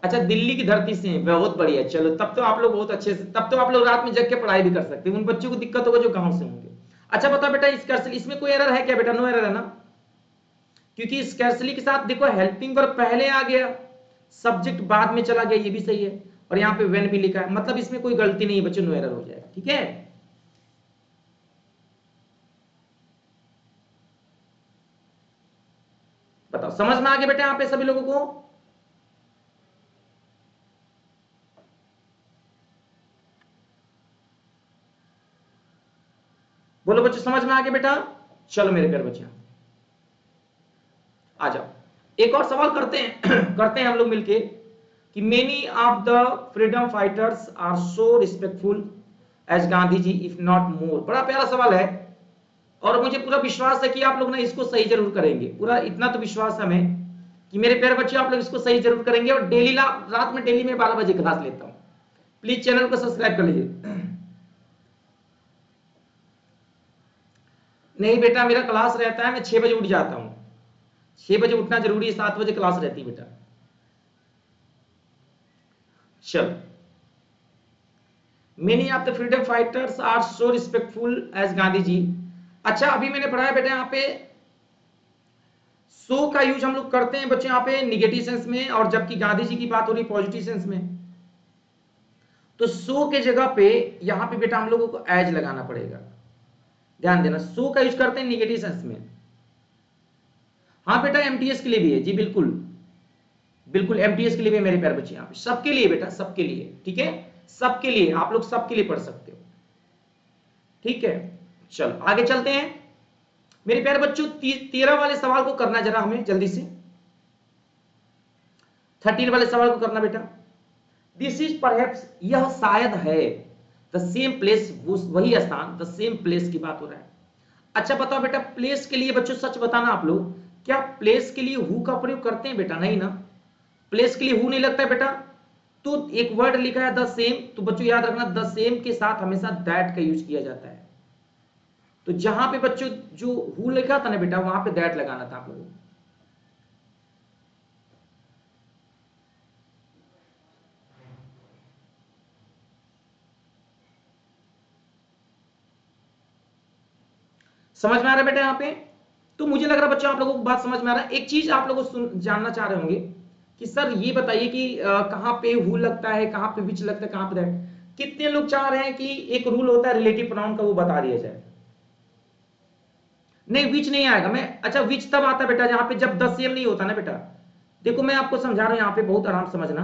अच्छा दिल्ली की धरती से हैं, बहुत बढ़िया। चलो तब तो आप लोग बहुत अच्छे से, तब तो आप लोग रात में जग के पढ़ाई भी कर सकते हैं। उन बच्चों को दिक्कत होगा जो गांव से होंगे। अच्छा बता बेटा, इसमें कोई एरर है क्या बेटा? नो एरर है ना, क्योंकि स्कैर्सली के साथ देखो हेल्पिंग वर्ब पहले आ गया, सब्जेक्ट बाद में चला गया, ये भी सही है, और यहाँ पे व्हेन भी लिखा है, मतलब इसमें कोई गलती नहीं है बच्चों, नो एरर हो जाएगा। ठीक है? बताओ समझ में आ गया बेटा यहाँ पे सभी लोगों को? बोलो बच्चों समझ में आ गया बेटा? चलो मेरे प्यारे बच्चे आ जाओ, एक और सवाल करते हैं। करते हैं हम लोग मिलके कि many of the freedom fighters are so respectful as Gandhi ji if not more. बड़ा प्यारा सवाल है, और मुझे पूरा विश्वास है कि आप लोग ना इसको सही जरूर करेंगे। पूरा इतना तो विश्वास है हमें कि मेरे प्यारे बच्चे आप लोग इसको सही जरूर करेंगे। और डेली रात में डेली में 12 बजे क्लास लेता हूं, प्लीज चैनल को सब्सक्राइब कर लीजिए। नहीं बेटा मेरा क्लास रहता है, मैं 6 बजे उठ जाता हूं। 6 बजे उठना जरूरी है, 7 बजे क्लास रहती है बेटा। चलो many of the freedom fighters are so respectful as Gandhi ji. अच्छा अभी मैंने पढ़ा है बेटा यहाँ पे सो का यूज हम लोग करते हैं बच्चे यहाँ पे निगेटिव सेंस में, और जबकि गांधी जी की बात हो रही पॉजिटिव सेंस में। तो सो के जगह पे यहाँ पे बेटा हम लोगों को एज लगाना पड़ेगा। ध्यान देना, सो का यूज करते हैं निगेटिव सेंस में। हाँ बेटा एमटीएस के लिए भी है जी, बिल्कुल बिल्कुल एमटीएस के लिए भी मेरे प्यारे बच्चे, यहाँ पे सबके लिए बेटा, सबके लिए। ठीक है? सबके लिए, आप लोग सबके लिए पढ़ सकते हो। ठीक है? चलो आगे चलते हैं। मेरे प्यारे बच्चों 13 वाले सवाल को करना जरा हमें जल्दी से, 13 वाले सवाल को करना बेटा। दिस इज परहैप्स, यह शायद है, द सेम प्लेस, वही स्थान, द सेम प्लेस की बात हो रहा है। अच्छा बताओ बेटा, प्लेस के लिए बच्चों सच बताना आप लोग, क्या प्लेस के लिए हु का प्रयोग करते हैं बेटा? नहीं ना, प्लेस के लिए हु नहीं लगता है बेटा। तो एक वर्ड लिखा है द सेम, तो बच्चों याद रखना द सेम के साथ हमेशा दैट का यूज किया जाता है। तो जहां पे बच्चों जो हु लिखा था ना बेटा, वहां पे दैट लगाना था आप लोगों को। समझ में आ रहा है बेटा यहाँ पे? तो मुझे लग रहा है बच्चों आप लोगों को बात समझ में आ रहा है। एक चीज आप लोगों को जानना चाह रहे होंगे कि सर ये बताइए कि कहां पे हु लगता है, कहां पे विच लगता है, कहां पे दैट। कितने लोग चाह रहे हैं कि एक रूल होता है रिलेटिव प्रोनाउन का, वो बता दिया जाए? नहीं, विच नहीं आएगा। मैं अच्छा, विच तब आता है बेटा जहां पे जब द सेम नहीं होता ना बेटा। देखो मैं आपको समझा रहा हूं यहाँ पे, बहुत आराम समझना।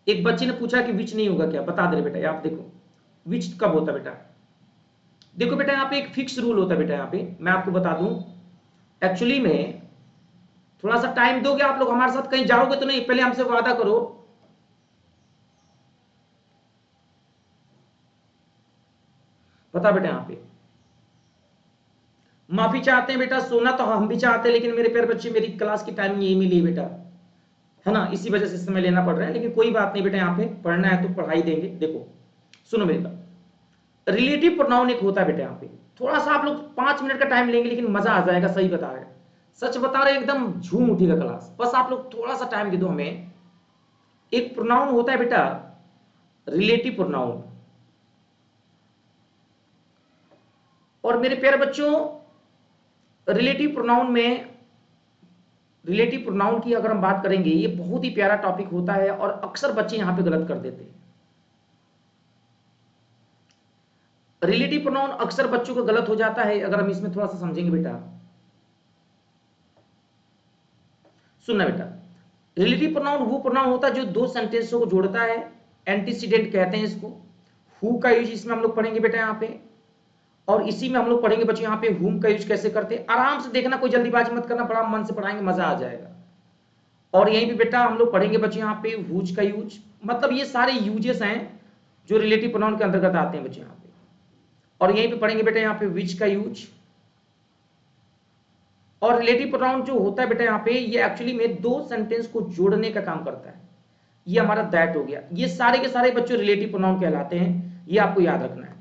एक बच्चे ने पूछा कि विच नहीं होगा क्या, बता दे बेटा। आप देखो विच कब होता है बेटा। देखो बेटा यहाँ पे एक फिक्स रूल होता है बेटा, यहाँ पे मैं आपको बता दूं। एक्चुअली में थोड़ा सा टाइम दोगे आप लोग हमारे साथ, कहीं जाओगे तो नहीं, पहले हमसे वादा करो। बता बेटा यहाँ पे माफी चाहते हैं बेटा, सोना तो हम भी चाहते हैं, लेकिन मेरे प्यारे बच्चे मेरी क्लास की टाइमिंग यही मिली बेटा, है ना, इसी वजह से समय लेना पड़ रहा है। लेकिन कोई बात नहीं बेटा, यहाँ पे पढ़ना है तो पढ़ाई देंगे। देखो सुनो मेरी बात, रिलेटिव प्रोनाउन एक होता है बेटा। यहाँ पे थोड़ा सा आप लोग 5 मिनट का टाइम लेंगे, लेकिन मजा आ जाएगा। सही बता रहे, सच बता रहे, एकदम झूम उठेगा क्लास। बस आप लोग थोड़ा सा टाइम दे दो हमें। एक प्रोनाउन होता है बेटा रिलेटिव प्रोनाउन, और मेरे प्यारे बच्चों रिलेटिव प्रोनाउन में, रिलेटिव प्रोनाउन की अगर हम बात करेंगे, ये बहुत ही प्यारा टॉपिक होता है और अक्सर बच्चे यहां पे गलत कर देते हैं। रिलेटिव प्रोनाउन अक्सर बच्चों को गलत हो जाता है, अगर हम इसमें थोड़ा सा समझेंगे बेटा। सुनना बेटा, रिलेटिव प्रोनाउन वो प्रोनाउन होता है जो दो सेंटेंसों को जोड़ता है, एंटीसीडेंट कहते हैं इसको। हु का यूज इसमें हम लोग पढ़ेंगे बेटा यहाँ पे, और इसी में हम लोग पढ़ेंगे बच्चों यहाँ पे हुम का यूज कैसे करते हैं। आराम से देखना, कोई जल्दीबाजी मत करना, बड़ा मन से पढ़ाएंगे, मजा आ जाएगा। और यहीं पे बेटा हम लोग पढ़ेंगे बच्चों यहाँ पे हुज का यूज, मतलब ये सारे यूजेस हैं जो रिलेटिव प्रोनाउन के अंतर्गत आते हैं बच्चों यहाँ पे। और यहीं पे पढ़ेंगे बेटा यहाँ पे विच का यूज। और रिलेटिव प्रोनाउन जो होता है बेटा यहाँ पे, ये एक्चुअली में दो सेंटेंस को जोड़ने का काम करता है। ये हमारा दैट हो गया। ये सारे के सारे बच्चों रिलेटिव प्रोनाउन कहलाते हैं, ये आपको याद रखना है।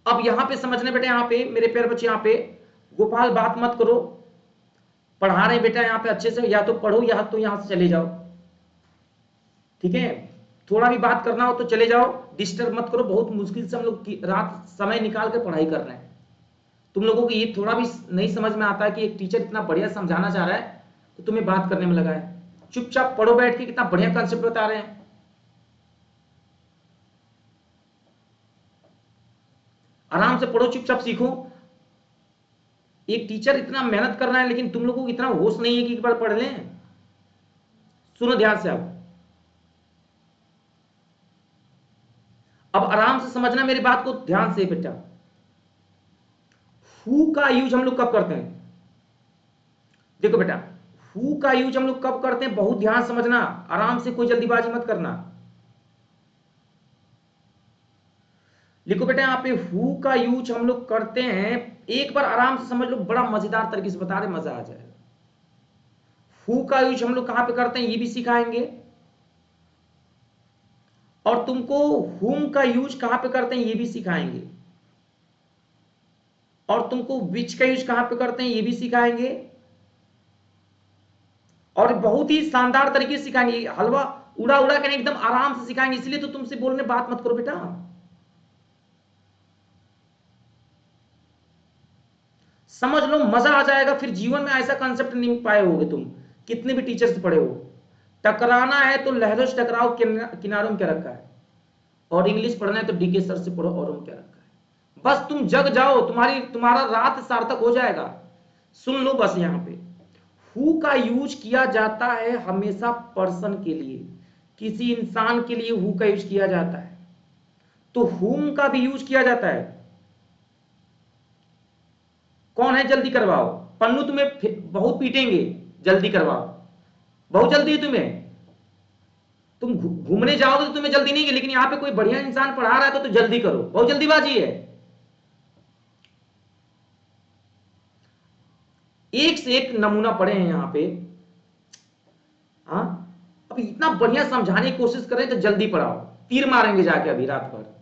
अब यहां पे समझना बेटा, यहां पे मेरे प्यारे बच्चे, यहां पे गोपाल बात मत करो, पढ़ा रहे बेटा यहाँ पे अच्छे से, या तो पढ़ो या तो यहां से चले जाओ, ठीक है। थोड़ा भी बात करना हो तो चले जाओ, डिस्टर्ब मत करो। बहुत मुश्किल से हम लोग रात समय निकाल के पढ़ाई कर रहे हैं। तुम लोगों को ये थोड़ा भी नहीं समझ में आता है कि एक टीचर इतना बढ़िया समझाना चाह रहा है तो तुम्हें बात करने में लगा है। चुपचाप पढ़ो बैठ के, कितना बढ़िया कंसेप्ट बता रहे हैं। आराम से पढ़ो, चुपचाप सीखो। एक टीचर इतना मेहनत कर रहा है, लेकिन तुम लोगों को इतना होश नहीं है कि एक बार पढ़ लें। सुनो ध्यान से, अब आराम से समझना मेरी बात को ध्यान से बेटा। हु का यूज हम लोग कब करते हैं? देखो बेटा, हु का यूज हम लोग कब करते हैं, बहुत ध्यान समझना, आराम से, कोई जल्दीबाजी मत करना। लिखो बेटा यहाँ पे हु का यूज हम लोग करते हैं, एक बार आराम से समझ लो, बड़ा मजेदार तरीके से बता रहे, मजा आ जाएगा। हु का यूज हम लोग कहां पे करते हैं ये भी सिखाएंगे, और तुमको हुम का यूज कहां पे करते हैं ये भी सिखाएंगे, और तुमको विच का यूज कहां पे करते हैं ये भी सिखाएंगे, और बहुत ही शानदार तरीके से सिखाएंगे। हलवा उड़ा उड़ा के एकदम आराम से सिखाएंगे, इसलिए तो तुमसे बोलने बात मत करो बेटा। समझ लो, मजा आ जाएगा। फिर जीवन में ऐसा कंसेप्ट नहीं पाए होगे तुम, कितने भी टीचर से पढ़े हो। टकराना है तो लहरों से टकराओ, किनारों में क्या रखा है। और इंग्लिश पढ़ना है तो डीके सर से पढ़ो, और क्या रखा है। बस तुम जग जाओ, तुम्हारा रात सार्थक हो जाएगा। सुन लो बस, यहां पे हु का यूज किया जाता है हमेशा पर्सन के लिए, किसी इंसान के लिए हु का यूज किया जाता है। तो whom का भी यूज किया जाता है। कौन है जल्दी करवाओ, पन्नू तुम्हें बहुत पीटेंगे, जल्दी करवाओ, बहुत जल्दी है तुम्हें, तुम घूमने जाओगे तो तुम्हें जल्दी नहीं है, लेकिन यहां पे कोई बढ़िया इंसान पढ़ा रहा है तो जल्दी करो, बहुत जल्दीबाजी है। एक से एक नमूना पड़े हैं यहां पे। हाँ, अब इतना बढ़िया समझाने की कोशिश करें तो जल्दी पढ़ाओ, तीर मारेंगे जाके अभी रात भर।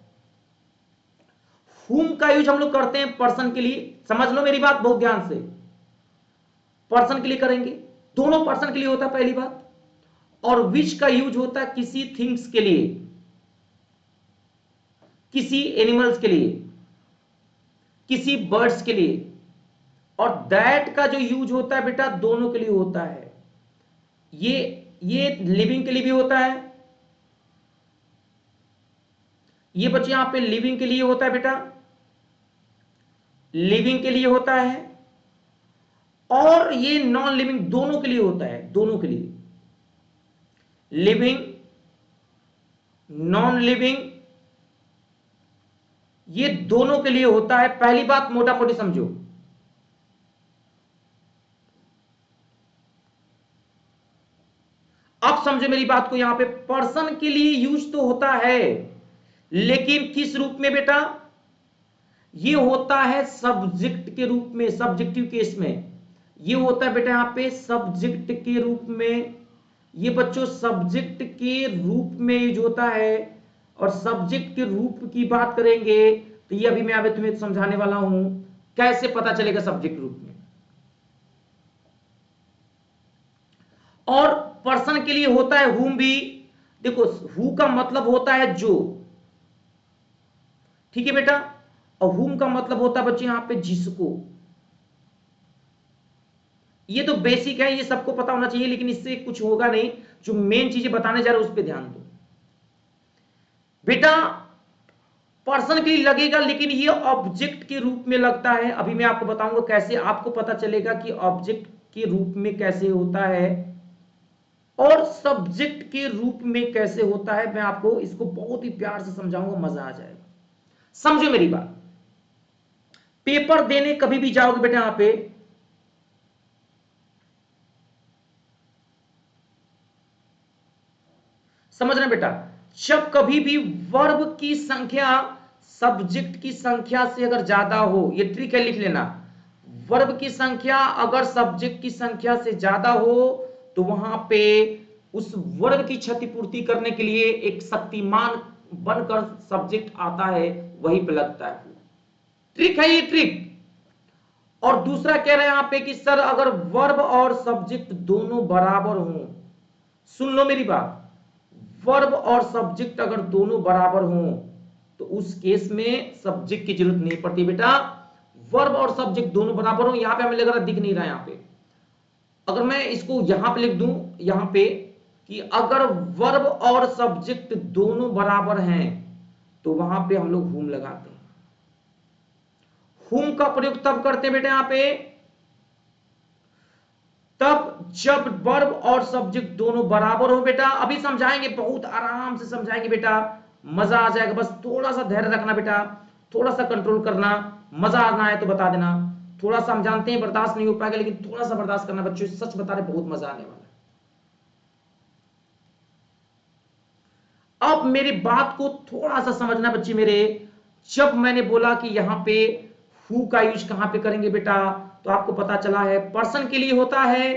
whom का यूज हम लोग करते हैं पर्सन के लिए, समझ लो मेरी बात बहुत ध्यान से, पर्सन के लिए करेंगे, दोनों पर्सन के लिए होता है पहली बात। और विच का यूज होता है किसी थिंग्स के लिए, किसी एनिमल्स के लिए, किसी बर्ड्स के लिए। और दैट का जो यूज होता है बेटा दोनों के लिए होता है। ये लिविंग के लिए भी होता है, ये बच्चे यहां पे लिविंग के लिए होता है बेटा, लिविंग के लिए होता है, और ये नॉन लिविंग दोनों के लिए होता है, दोनों के लिए, लिविंग नॉन लिविंग, ये दोनों के लिए होता है। पहली बात मोटा मोटी समझो, अब समझो मेरी बात को, यहां पे पर्सन के लिए यूज तो होता है, लेकिन किस रूप में बेटा, ये होता है सब्जेक्ट के रूप में, सब्जेक्टिव केस में ये होता है बेटा यहां पे सब्जेक्ट के रूप में। ये बच्चों सब्जेक्ट के रूप में यूज होता है, और सब्जेक्ट के रूप की बात करेंगे तो ये अभी मैं अभी तुम्हें समझाने वाला हूं कैसे पता चलेगा सब्जेक्ट रूप में। और पर्सन के लिए होता है whom भी, देखो who का मतलब होता है जो, ठीक है बेटा, और whom का मतलब होता है बच्चे यहां पे जिसको। ये तो बेसिक है, ये सबको पता होना चाहिए, लेकिन इससे कुछ होगा नहीं, जो मेन चीजें बताने जा रहे हैं उस पर ध्यान दो बेटा। पर्सन के लिए लगेगा, लेकिन ये ऑब्जेक्ट के रूप में लगता है। अभी मैं आपको बताऊंगा कैसे आपको पता चलेगा कि ऑब्जेक्ट के रूप में कैसे होता है और सब्जेक्ट के रूप में कैसे होता है। मैं आपको इसको बहुत ही प्यार से समझाऊंगा, मजा आ जाएगा। समझो मेरी बात, पेपर देने कभी भी जाओगे बेटा यहां पे, समझना बेटा, जब कभी भी वर्ब की संख्या सब्जेक्ट की संख्या से अगर ज्यादा हो, ये ट्रिक है लिख लेना, वर्ब की संख्या अगर सब्जेक्ट की संख्या से ज्यादा हो तो वहां पे उस वर्ब की क्षतिपूर्ति करने के लिए एक शक्तिमान बनकर सब्जेक्ट आता है, वहीं पे लगता है। ट्रिक है ये ट्रिक। और दूसरा कह रहे हैं यहां पे कि सर अगर वर्ब और सब्जेक्ट दोनों बराबर हों, सुन लो मेरी बात, वर्ब और सब्जेक्ट अगर दोनों बराबर हों तो उस केस में सब्जेक्ट की जरूरत नहीं पड़ती बेटा। वर्ब और सब्जेक्ट दोनों बराबर हो, यहां पे हमें लग रहा दिख नहीं रहा, यहां पे अगर मैं इसको यहां पे लिख दूं, यहां पे कि अगर वर्ब और सब्जेक्ट दोनों बराबर हैं तो वहां पे हम लोग whom लगाते हैं। whom का प्रयोग तब करते हैं बेटा यहां पे, तब जब वर्ब और सब्जेक्ट दोनों बराबर हो बेटा। अभी समझाएंगे, बहुत आराम से समझाएंगे बेटा, मजा आ जाएगा। बस थोड़ा सा धैर्य रखना बेटा, थोड़ा सा कंट्रोल करना, मजा आना है तो बता देना। थोड़ा सा हम जानते हैं बर्दाश्त नहीं हो पाएगा, लेकिन थोड़ा सा बर्दाश्त करना बच्चों, सच बता रहे बहुत मजा आने वाला है। अब मेरी बात को थोड़ा सा समझना बच्चे मेरे, जब मैंने बोला कि यहां पे हु का यूज कहां पे करेंगे बेटा, तो आपको पता चला है पर्सन के लिए होता है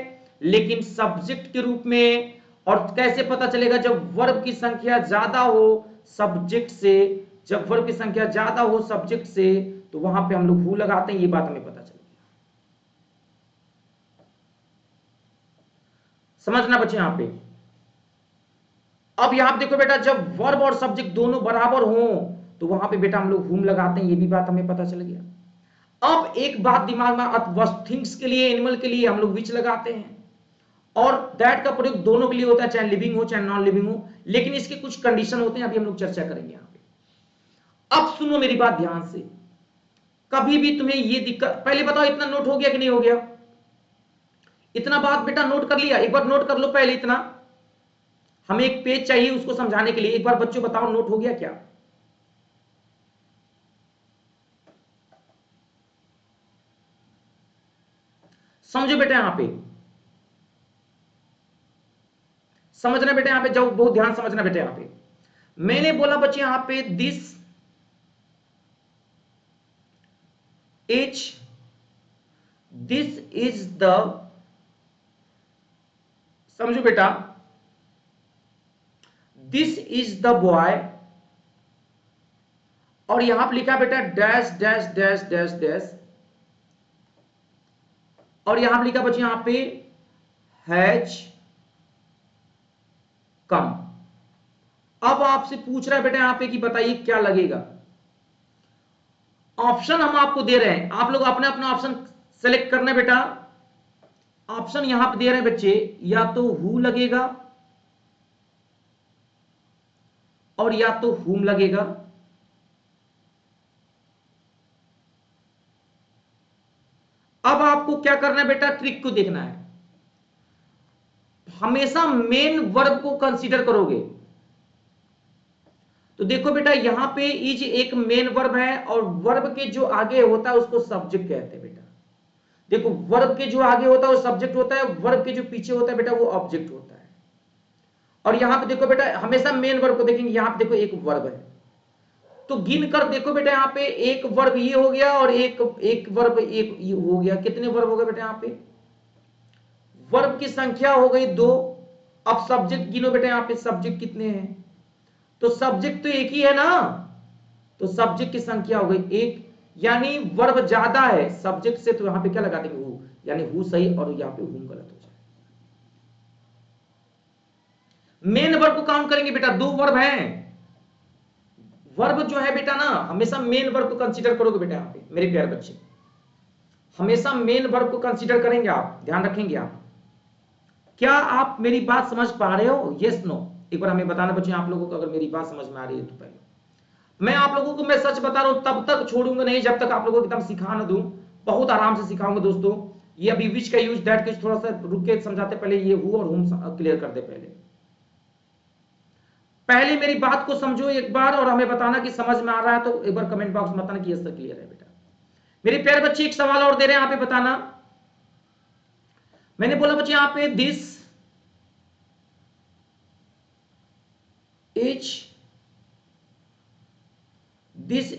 लेकिन सब्जेक्ट के रूप में। और कैसे पता चलेगा, जब वर्ब की संख्या ज्यादा हो सब्जेक्ट से, जब वर्ब की संख्या ज्यादा हो सब्जेक्ट से तो वहां पे हम लोग हु लगाते हैं, ये बात हमें पता चल गई। समझना बच्चे यहां पे। अब यहां पे देखो बेटा, जब वर्ब और सब्जेक्ट दोनों बराबर हो तो वहां पे बेटा हम लोग हुम लगाते हैं, ये भी बात हमें पता चल गया। अब एक बात दिमाग में, थिंग्स के लिए एनिमल के लिए हम लोग विच लगाते हैं, और दैट का प्रयोग दोनों के लिए होता है, चाहे लिविंग हो चाहे नॉन लिविंग हो, लेकिन इसके कुछ कंडीशन होते हैं, अभी हम लोग चर्चा करेंगे यहां पे। अब सुनो मेरी बात ध्यान से, कभी भी तुम्हें ये दिक्कत, पहले बताओ इतना नोट हो गया कि नहीं हो गया? इतना बात बेटा नोट कर लिया? एक बार नोट कर लो पहले इतना, हमें एक पेज चाहिए उसको समझाने के लिए। एक बार बच्चों बताओ नोट हो गया क्या? समझो बेटा यहां पे, समझना बेटा यहां पे, जाओ बहुत ध्यान समझना बेटा यहां पे। मैंने बोला बच्चे यहां पे दिस इज द, समझो बेटा, दिस इज द बॉय, और यहां पे लिखा बेटा dash dash dash dash dash, और यहां पे लिखा बच्चे यहां पे हैज कम। अब आपसे पूछ रहा है बेटा यहां पे कि बताइए क्या लगेगा। ऑप्शन हम आपको दे रहे हैं, आप लोग अपने अपना ऑप्शन सेलेक्ट करना है बेटा। ऑप्शन यहां पे दे रहे हैं बच्चे, या तो हु लगेगा और या तो हुम लगेगा। अब आपको क्या करना है बेटा, ट्रिक को देखना है। हमेशा मेन वर्ब को कंसीडर करोगे। तो देखो बेटा यहां पे इज एक मेन वर्ब है, और वर्ब के जो आगे होता है उसको सब्जेक्ट कहते हैं बेटा। देखो वर्ब के जो आगे होता है वो सब्जेक्ट होता है, वर्ब के जो पीछे होता है बेटा वो ऑब्जेक्ट होता है। और यहां पे देखो बेटा हमेशा मेन वर्ब को देखेंगे, यहां पे देखो एक वर्ब है, तो गिन कर देखो बेटा यहां पे एक वर्ब ये हो गया और एक वर्ब एक ये हो गया। कितने वर्ब हो गए बेटा यहां पे, वर्ब की संख्या हो गई 2। अब सब्जेक्ट गिनो बेटा यहां पे सब्जेक्ट कितने हैं, तो सब्जेक्ट तो एक ही है ना, तो सब्जेक्ट की संख्या हो गई 1, यानी वर्ब ज्यादा है सब्जेक्ट से, तो यहां पे क्या लगा देंगे हु, यानी हु सही और यहां पे हुम गलत हो जाए। मेन वर्ब को काउंट करेंगे बेटा, 2 वर्ब हैं। वर्ब जो है बेटा ना हमेशा मेन वर्ब को कंसीडर करोगे बेटा यहां पे मेरे प्यारे बच्चे, हमेशा मेन वर्ब को कंसीडर करेंगे आप, ध्यान रखेंगे आप। क्या आप मेरी बात समझ पा रहे हो, यस नो, एक बार हमें बताना बच्चे आप लोगों को अगर मेरी बात समझ में आ रही है तो। पहले मैं आप लोगों को, मैं सच बता रहा हूं, तब तक छोड़ूंगा नहीं जब तक आप लोगों को एकदम सिखा ना दूं। बहुत आराम से सिखाऊंगा दोस्तों। ये अभी विच का यूज दैट के थोड़ा सा रुक के समझाते, पहले ये हु और हुम क्लियर कर दे। पहले मेरी बात को समझो एक बार और हमें बताना कि समझ में आ रहा है, तो एक बार कमेंट बॉक्स में बताना कि यस सर क्लियर है बेटा। मेरे प्यारे बच्चे एक सवाल और दे रहे हैं यहां पे, बताना। मैंने बोला बच्चे यहां पे दिस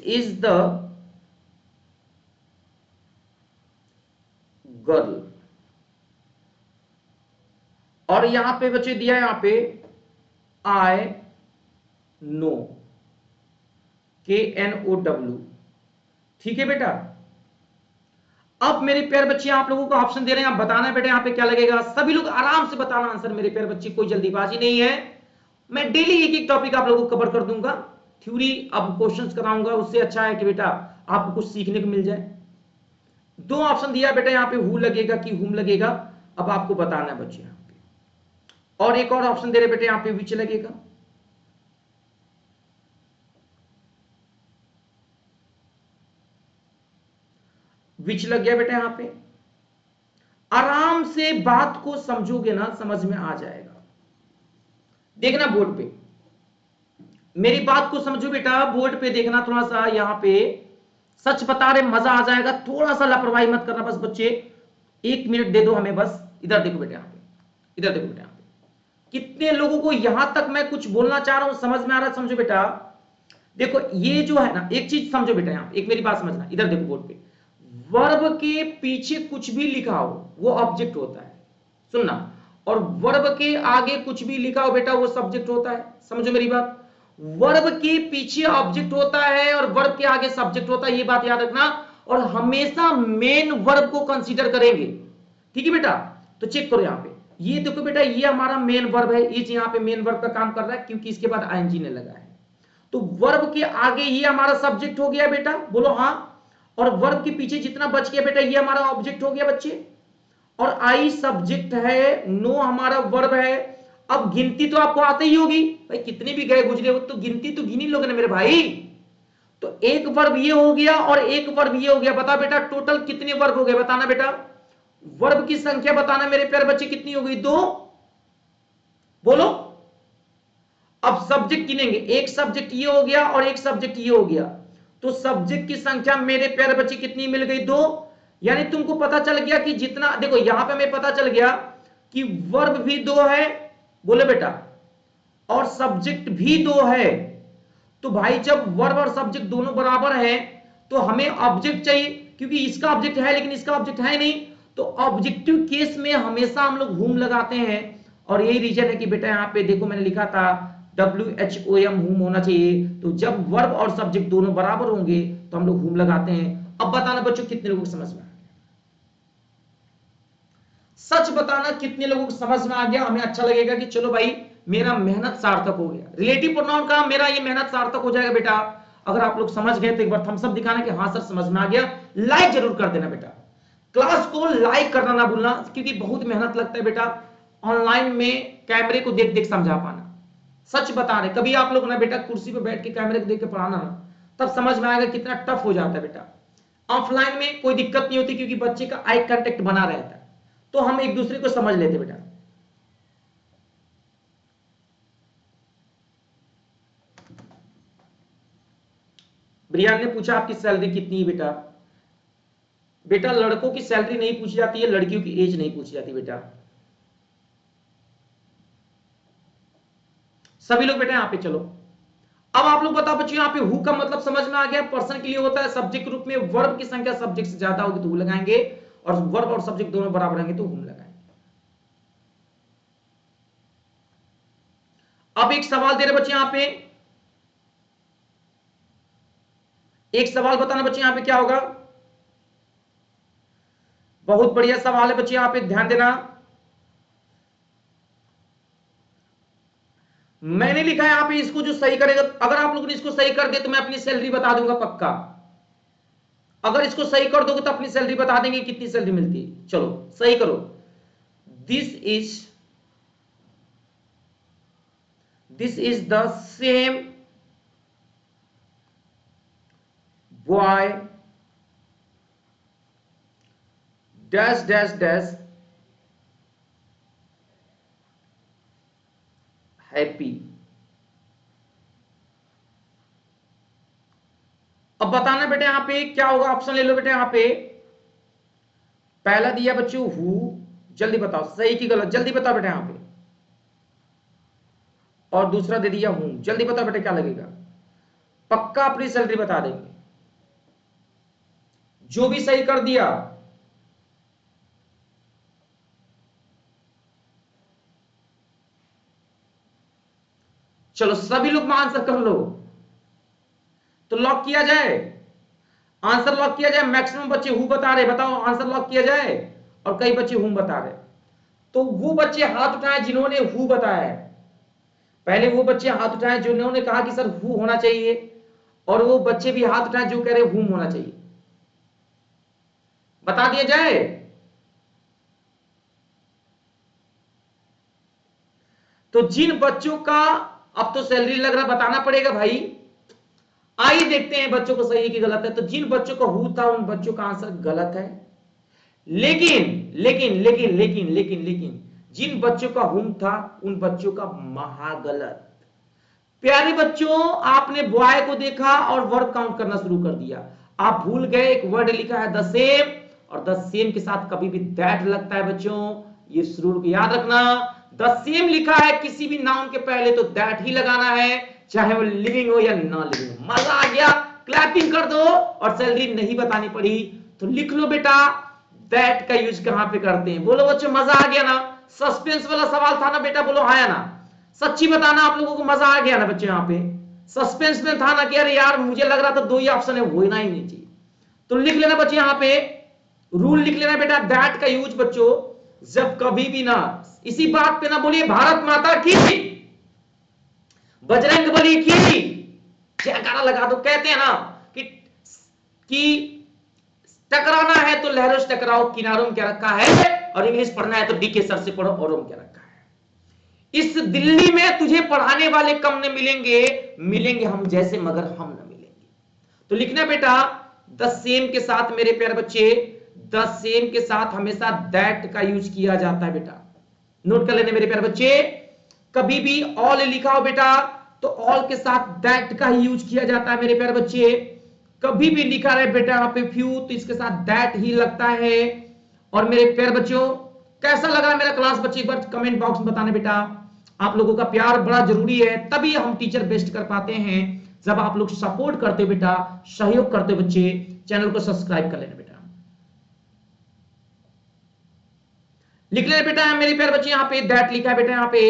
इज द गर्ल, और यहां पे बच्चे दिया यहां पे आई नो, KNOW, ठीक है बेटा। अब मेरे प्यारे बच्चे आप लोगों को ऑप्शन दे रहे हैं, आप बताना है बेटा यहां पे क्या लगेगा। सभी लोग आराम से बताना आंसर मेरे प्यारे बच्चे, कोई जल्दीबाजी नहीं है। मैं डेली एक एक टॉपिक आप लोगों को कवर कर दूंगा, थ्योरी अब क्वेश्चंस कराऊंगा, उससे अच्छा है कि बेटा आपको कुछ सीखने को मिल जाए। 2 ऑप्शन दिया बेटा यहां पे, हु लगेगा कि हुम लगेगा, अब आपको बताना है बच्चे यहां पे। और एक और ऑप्शन दे रहे बेटे यहां पे विच लगेगा। विच लग गया बेटा यहां पे। आराम से बात को समझोगे ना समझ में आ जाएगा। देखना बोर्ड पे, मेरी बात को समझो बेटा, बोर्ड पे देखना थोड़ा सा। यहां पे सच बता रहे मजा आ जाएगा, थोड़ा सा लापरवाही मत करना बस बच्चे, 1 मिनट दे दो हमें बस। इधर देखो बेटा यहां पे, इधर देखो बेटा यहां पे, कितने लोगों को यहां तक मैं कुछ बोलना चाह रहा हूं समझ में आ रहा है, समझो बेटा। देखो ये जो है ना, एक चीज समझो बेटा यहां, एक मेरी बात समझना, इधर देखो बोर्ड पे, वर्ब के पीछे कुछ भी लिखा हो वो ऑब्जेक्ट होता है, सुनना, और वर्ब के आगे कुछ भी लिखा हो बेटा वो सब्जेक्ट होता है। समझो मेरी बात, वर्ब के पीछे ऑब्जेक्ट होता है और वर्ब के आगे सब्जेक्ट होता है, ये बात याद रखना। और हमेशा मेन वर्ब को कंसीडर करेंगे, ठीक है बेटा। तो चेक करो यहां पे, ये देखो बेटा ये हमारा मेन वर्ब है, इस यहां पे मेन वर्ब का काम कर रहा है क्योंकि इसके बाद आईएनजी ने लगा है, तो वर्ब के आगे ये हमारा सब्जेक्ट हो गया बेटा, बोलो हाँ। और वर्ब के पीछे जितना बच गया बेटा ये हमारा ऑब्जेक्ट हो गया बच्चे, और आई सब्जेक्ट है, नो हमारा वर्ब है। अब गिनती तो आपको आती ही होगी भाई, कितने भी गए गुजरे हो तो गिनती तो गिनी लोगे ना मेरे भाई। तो एक वर्ब ये हो गया और एक वर्ब ये हो गया, बता बेटा टोटल कितने वर्ब हो गए, बताना बेटा। वर्ब की संख्या बताना मेरे प्यारे बच्चे कितनी हो गई, 2, बोलो। अब सब्जेक्ट गिनेंगे, एक सब्जेक्ट ये हो गया और एक सब्जेक्ट ये हो गया, तो सब्जेक्ट की संख्या मेरे प्यारे बच्चे कितनी मिल गई, 2। यानी तुमको पता चल गया कि जितना, देखो यहां पे हमें पता चल गया कि वर्ब भी दो है, बोले बेटा, और सब्जेक्ट भी दो है। तो भाई जब वर्ब और सब्जेक्ट दोनों बराबर है तो हमें ऑब्जेक्ट चाहिए, क्योंकि इसका ऑब्जेक्ट है लेकिन इसका ऑब्जेक्ट है नहीं। तो ऑब्जेक्टिव केस में हमेशा हम लोग whom लगाते हैं, और यही रीजन है कि बेटा यहां पे देखो मैंने लिखा था WHOM whom होना चाहिए। तो जब वर्ब और सब्जेक्ट दोनों बराबर होंगे तो हम लोग whom लगाते हैं। अब बताना बच्चों कितने लोगों को समझ में आ गया, सच बताना कितने लोगों को समझ में आ गया। हमें अच्छा लगेगा कि चलो भाई मेरा मेहनत सार्थक हो गया। रिलेटिव प्रोनाउन का मेरा ये मेहनत सार्थक हो जाएगा बेटा। अगर आप लोग समझ गए तो एक बार थम्स अप दिखाना कि हाँ सर समझ में आ गया। लाइक जरूर कर देना बेटा, क्लास को लाइक करना ना भूलना, क्योंकि बहुत मेहनत लगता है बेटा ऑनलाइन में कैमरे को देख देख समझा पाना। सच बता रहे, कभी आप लोग ना बेटा कुर्सी पे बैठ के कैमरे को देख के पढ़ाना ना, तब समझ में आएगा कितना टफ हो जाता है बेटा। ऑफलाइन में कोई दिक्कत नहीं होती क्योंकि बच्चे का आई कांटेक्ट बना रहता है, तो हम एक दूसरे को समझ लेते बेटा। ब्रियान ने पूछा आपकी सैलरी कितनी है बेटा। बेटा लड़कों की सैलरी नहीं पूछी जाती है, लड़कियों की एज नहीं पूछी जाती बेटा। सभी लोग बेटा यहां पे चलो। अब आप लोग बताओ बच्चों, यहां पे हु का मतलब समझ में आ गया। पर्सन के लिए होता है सब्जेक्ट रूप में, वर्ब की संख्या सब्जेक्ट से ज्यादा होगी तो हु लगाएंगे, और वर्ब और सब्जेक्ट दोनों बराबर होंगे तो हुम लगाएंगे। अब एक सवाल दे रहे बच्चे यहां पे, एक सवाल बताना बच्चे यहां पे क्या होगा। बहुत बढ़िया सवाल है बच्चे, यहां पे ध्यान देना। मैंने लिखा है यहां पे, इसको जो सही करेगा, अगर आप लोगों ने इसको सही कर दिया तो मैं अपनी सैलरी बता दूंगा पक्का। अगर इसको सही कर दोगे तो अपनी सैलरी बता देंगे कितनी सैलरी मिलती है। चलो सही करो। This is the same boy dash dash dash happy. अब बताना बेटे यहां पे क्या होगा, ऑप्शन ले लो बेटे। यहां पे पहला दिया बच्चों हु, जल्दी बताओ सही की गलत, जल्दी बताओ बेटे यहां पे। और दूसरा दे दिया हूं, जल्दी बताओ बेटे क्या लगेगा। पक्का अपनी सैलरी बता देंगे जो भी सही कर दिया। चलो सभी लोग आंसर कर लो, तो लॉक किया जाए, आंसर लॉक किया जाए। मैक्सिमम बच्चे हु बता रहे, बताओ आंसर लॉक किया जाए। और कई बच्चे हु बता रहे, तो वो बच्चे हाथ उठाए जिन्होंने हु बताया है। पहले वो बच्चे हाथ उठाए जिन्होंने कहा कि सर हु होना चाहिए, और वो बच्चे भी हाथ उठाए जो कह रहे हुम होना चाहिए। बता दिया जाए। तो जिन बच्चों का, अब तो सैलरी लग रहा बताना पड़ेगा भाई। आइए देखते हैं बच्चों को सही है कि गलत है। तो जिन बच्चों का हु था उन बच्चों का आंसर गलत है। लेकिन लेकिन लेकिन लेकिन लेकिन लेकिन जिन बच्चों का हुम था उन बच्चों का महागलत। प्यारे बच्चों, आपने बॉय को देखा और वर्ब काउंट करना शुरू कर दिया। आप भूल गए एक वर्ड लिखा है द सेम, और द सेम के साथ कभी भी दैट लगता है बच्चों, ये रूल को याद रखना। द सेम लिखा है किसी भी नाउन के पहले तो दैट ही लगाना है, चाहे वो लिविंग हो या नॉन लिविंग हो। मजा आ गया, क्लैपिंग कर दो। और सैलरी नहीं बतानी पड़ी तो लिख लो बेटा दैट का यूज कहां पे करते हैं। बोलो बच्चों मजा आ गया ना। सस्पेंस वाला सवाल था ना बेटा, बोलो आया ना। सच्ची बताना आप लोगों को मजा आ गया ना बच्चों। यहां पे सस्पेंस में था ना कि अरे यार मुझे लग रहा था दो ही ऑप्शन है, होना ही नहीं चाहिए। तो लिख लेना बच्चे यहां पे, रूल लिख लेना बेटा दैट का यूज बच्चों जब कभी भी ना, इसी बात पे ना बोलिए भारत माता की, बजरंगबली की जयकारा लगा दो। कहते हैं ना कि टकराना है तो लहरों से टकराओ, किनारों में क्या रखा है, और इंग्लिश पढ़ना है तो डी के सर से पढ़ो, और क्या रखा है। इस दिल्ली में तुझे पढ़ाने वाले कम न मिलेंगे, मिलेंगे हम जैसे मगर हम न मिलेंगे। तो लिखना बेटा द सेम के साथ मेरे प्यारे बच्चे, द सेम के साथ हमेशा दैट का यूज किया जाता है बेटा। नोट कर लेने मेरे प्यारे बच्चे, कभी भी ऑल लिखा हो बेटा तो ऑल के साथ दैट का ही यूज किया जाता है मेरे प्यारे बच्चे। कभी भी लिखा रहे बेटा यहाँ पे फ्यू तो इसके साथ दैट ही लगता है। और मेरे प्यारे बच्चों कैसा लगा मेरा क्लास बच्चे एक बार कमेंट बॉक्स में बताने बेटा। आप लोगों का प्यार बड़ा जरूरी है, तभी हम टीचर बेस्ट कर पाते हैं। जब आप लोग सपोर्ट करते हो बेटा, सहयोग करते हो बच्चे, चैनल को सब्सक्राइब कर लेना बेटा। लिख लेना बेटा मेरे प्यारे बच्चे, यहाँ पे दैट लिखा है बेटा यहाँ पे।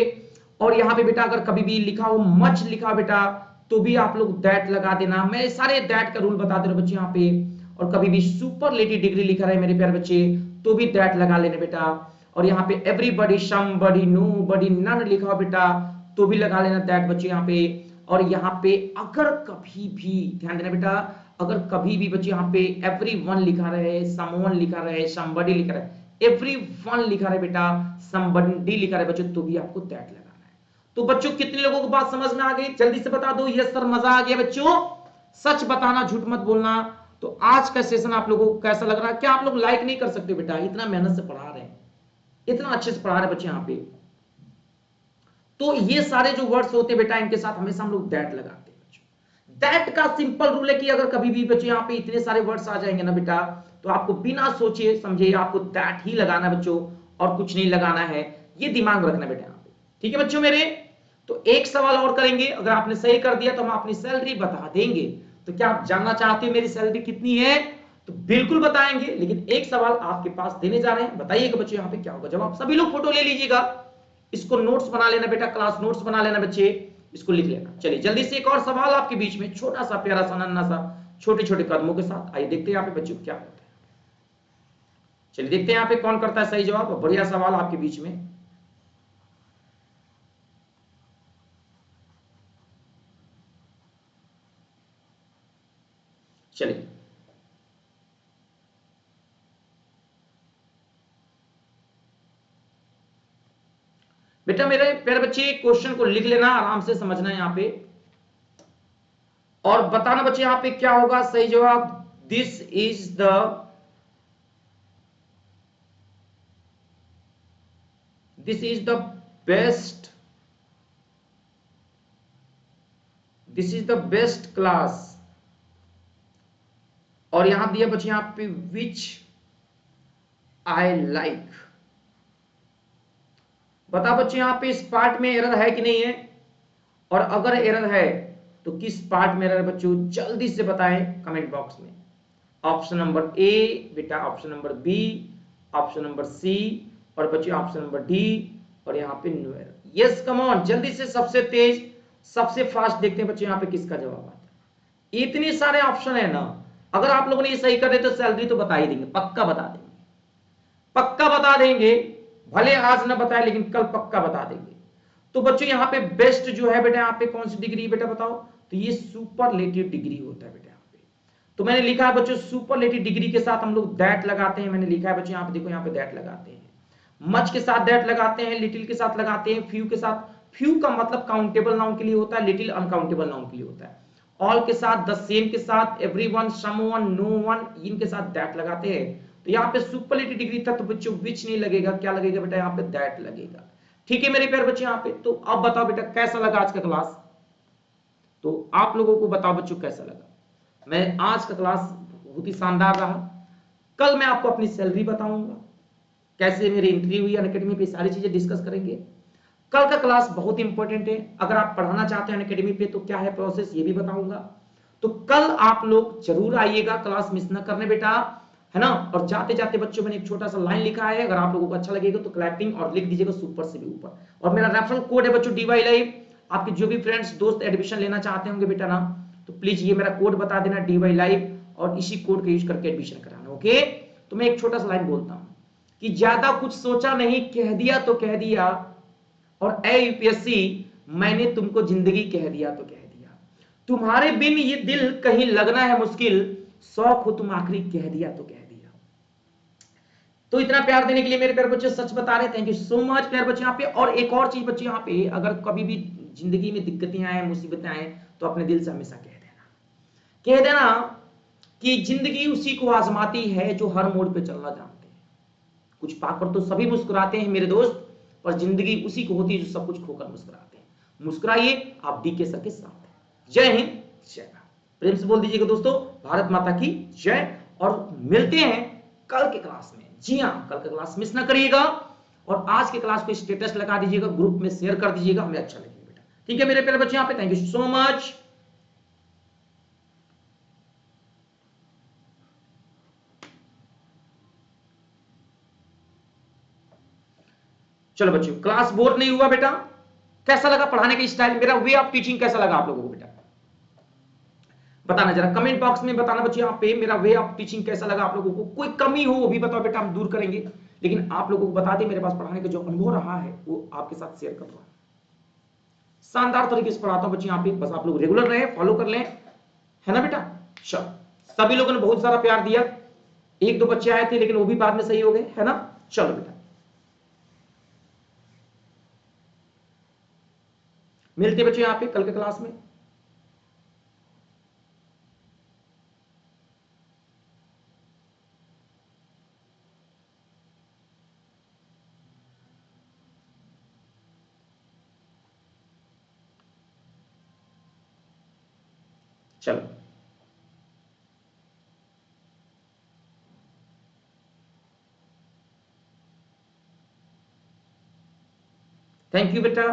और यहाँ पे बेटा अगर कभी भी लिखा हो मच लिखा बेटा तो भी आप लोग दैट लगा देना। मैं सारे दैट का रूल बता दे रहा हूं बच्चे यहाँ पे। और कभी भी सुपरलेटिव डिग्री लिखा रहे मेरे प्यारे बच्चे तो भी दैट लगा लेना बेटा। और यहाँ पे एवरीबॉडी, समबॉडी, नोबॉडी, नन लिखा हो बेटा तो भी लगा लेना दैट बच्चे यहाँ पे। और यहाँ पे अगर कभी भी ध्यान देना बेटा, अगर कभी भी बच्चे यहाँ पे एवरीवन लिखा रहे, समवन लिखा रहे, समबॉडी लिखा रहे, एवरीवन लिखा रहे बेटा, समबॉडी लिखा रहे बच्चों तो भी आपको दैट लगाना है। तो बच्चों कितने लोगों को बात समझ में आ गई, जल्दी से बता दो। यस सर मजा आ गया बच्चों, सच बताना, झूठ मत बोलना। तो आज का सेशन आप लोगों को कैसा लग रहा है? क्या आप लोग लाइक नहीं कर सकते बेटा? इतना मेहनत से पढ़ा रहे हैं, इतना अच्छे से पढ़ा रहे बच्चे यहाँ पे। तो ये सारे जो वर्ड्स होते हैं बेटा इनके साथ हमेशा हम लोग दैट लगाते हैं बच्चों। दैट का सिंपल रूल है कि अगर कभी भी बच्चे यहाँ पे इतने सारे वर्ड्स आ जाएंगे ना बेटा तो आपको बिना सोचे समझे आपको दैट ही लगाना है बच्चों, और कुछ नहीं लगाना है। ये दिमाग में रखना बेटा यहाँ पे, ठीक है बच्चों मेरे। तो एक सवाल और करेंगे, अगर आपने सही कर दिया तो हम अपनी सैलरी बता देंगे। तो क्या आप जानना चाहते हो मेरी सैलरी कितनी है? तो बिल्कुल बताएंगे, लेकिन एक सवाल आपके पास देने जा रहे हैं, बताइएगा बच्चे यहाँ पे क्या होगा जवाब। सभी लोग फोटो ले लीजिएगा, इसको नोट्स बना लेना बेटा, क्लास नोट्स बना लेना बच्चे, इसको लिख लेना। चलिए जल्दी से एक और सवाल आपके बीच में, छोटा सा प्यारा सा नन्ना सा, छोटे छोटे कदमों के साथ। आइए देखते हैं यहाँ पे बच्चों क्या होता है। चलिए देखते हैं यहाँ पे कौन करता है सही जवाब। बढ़िया सवाल आपके बीच में। चलिए बेटा मेरे प्यारे बच्चे क्वेश्चन को लिख लेना, आराम से समझना यहाँ पे और बताना बच्चे यहाँ पे क्या होगा सही जवाब। This is the best, this is the best class. और यहां दिया बच्चे यहाँ पे विच आई लाइक। बता बच्चे यहाँ पे इस पार्ट में एरर है कि नहीं है, और अगर एरर है तो किस पार्ट में एरर है बच्चों, जल्दी से बताएं कमेंट बॉक्स में। ऑप्शन नंबर ए बेटा, option number B, option number C, और बच्चे ऑप्शन नंबर डी, और यहाँ पे no error. Yes come on, जल्दी से सबसे तेज सबसे फास्ट देखते हैं बच्चे यहाँ पे किसका जवाब आता है। इतने सारे ऑप्शन है ना, अगर आप लोगों ने ये सही कर दे तो सैलरी तो बता ही देंगे, पक्का बता देंगे, पक्का बता देंगे। भले आज ना बताए लेकिन कल पक्का बता देंगे। तो बच्चों यहाँ पे बेस्ट जो है बेटा, यहाँ पे कौन सी डिग्री बेटा बताओ? तो ये सुपरलेटिव डिग्री होता है बेटा यहाँ पे। तो मैंने लिखा है बच्चों सुपरलेटिव डिग्री के साथ हम लोग दैट लगाते हैं। मैंने लिखा है बच्चों यहाँ पे देखो, यहाँ पे दैट लगाते हैं, मच के साथ दैट लगाते हैं, लिटिल के साथ लगाते हैं, फ्यू के साथ। फ्यू का मतलब काउंटेबल नाउन के लिए होता है, लिटिल अनकाउंटेबल नाउन के लिए होता है। ऑल के साथ, द सेम के साथ, एवरीवन, समवन, नो वन, इनके साथ दैट लगाते हैं। तो यहाँ पे सुपरलेटिव डिग्री था तो बच्चों विच नहीं लगेगा, क्या लगेगा बेटा यहाँ पे दैट लगेगा। ठीक है मेरे प्यारे बच्चे यहाँ पे। तो अब बताओ बेटा कैसा लगा आज का क्लास? तो आप लोगों को बताओ बच्चों कैसा लगा। मैं आज का क्लास बहुत ही शानदार रहा। कल मैं आपको अपनी सैलरी बताऊंगा, कैसे मेरी एंट्री हुई अनअकैडमी पे, सारी चीजें डिस्कस करेंगे। कल का क्लास बहुत इंपॉर्टेंट है, अगर आप पढ़ाना चाहते हैं अनअकैडमी पे तो क्या है प्रोसेस ये भी बताऊंगा। तो कल आप लोग जरूर आइएगा, क्लास मिस ना करने बेटा, है ना। और जाते जाते बच्चों मैंने एक छोटा सा लाइन लिखा है, अगर आप लोगों को अच्छा लगेगा तो क्लैपिंग और लिख दीजिएगा सुपर से भी ऊपर। और मेरा रेफरल कोड है बच्चों DY लाइव। आपके जो भी फ्रेंड्स दोस्त एडमिशन लेना चाहते होंगे बेटा ना, तो प्लीज ये मेरा कोड बता देना DY लाइव, और इसी कोड का यूज करके एडमिशन कराना। ओके, तो मैं एक छोटा सा लाइन बोलता हूं कि ज्यादा कुछ सोचा नहीं, कह दिया तो कह दिया, और ए यूपीएससी मैंने तुमको जिंदगी कह दिया तो कह दिया, तुम्हारे बिन ये दिल कहीं लगना है मुश्किल, शौक हो तुम आखिरी कह दिया तो कह दिया। तो इतना प्यार देने के लिए मेरे प्यारे बच्चे सच बता रहे, थैंक यू सो मच प्यारे बच्चे यहाँ पे। और एक और चीज बच्चे यहाँ पे, अगर कभी भी जिंदगी में दिक्कतें आए, मुसीबतें आए, तो अपने दिल से हमेशा कह देना कि जिंदगी उसी को आजमाती है जो हर मोड़ पे चलना जानते हैं। कुछ पाकर तो सभी मुस्कुराते हैं मेरे दोस्त, पर जिंदगी उसी को होती है जो सब कुछ खोकर मुस्कुराते हैं। मुस्कुराइए, आप DK सर के साथ हैं। जय हिंद, जय भारत। प्रेम से बोल दीजिएगा दोस्तों, भारत माता की जय। और मिलते हैं कल के क्लास में। जी हाँ, कल का क्लास मिस ना करिएगा, और आज के क्लास को स्टेटस लगा दीजिएगा, ग्रुप में शेयर कर दीजिएगा, हमें अच्छा लगेगा बेटा। ठीक है मेरे प्यारे बच्चे, यहाँ पे थैंक यू सो मच। चलो बच्चों, क्लास बोर नहीं हुआ बेटा? कैसा लगा पढ़ाने का स्टाइल, मेरा वे ऑफ टीचिंग कैसा लगा आप लोगों को बेटा? बताना जरा कमेंट बॉक्स में, बताना बच्चे यहाँ पे मेरा वे ऑफ टीचिंग कैसा लगा आप लोगों को। कोई कमी हो वो भी बताओ बेटा, हम दूर करेंगे। लेकिन आप लोगों को बता दें, मेरे पास पढ़ाने का जो अनुभव रहा है वो आपके साथ शेयर कर रहा हूं। शानदार तरीके से पढ़ाता हूं बच्चे यहाँ पे, बस आप लोग रेगुलर रहे, फॉलो कर लें, है ना बेटा? चलो, सभी लोगों ने बहुत सारा प्यार दिया। एक दो बच्चे आए थे लेकिन वो भी बाद में सही हो गए, है ना? चलो बेटा, मिलते बच्चे यहाँ पे कल के क्लास में। चलो, थैंक यू बेटा।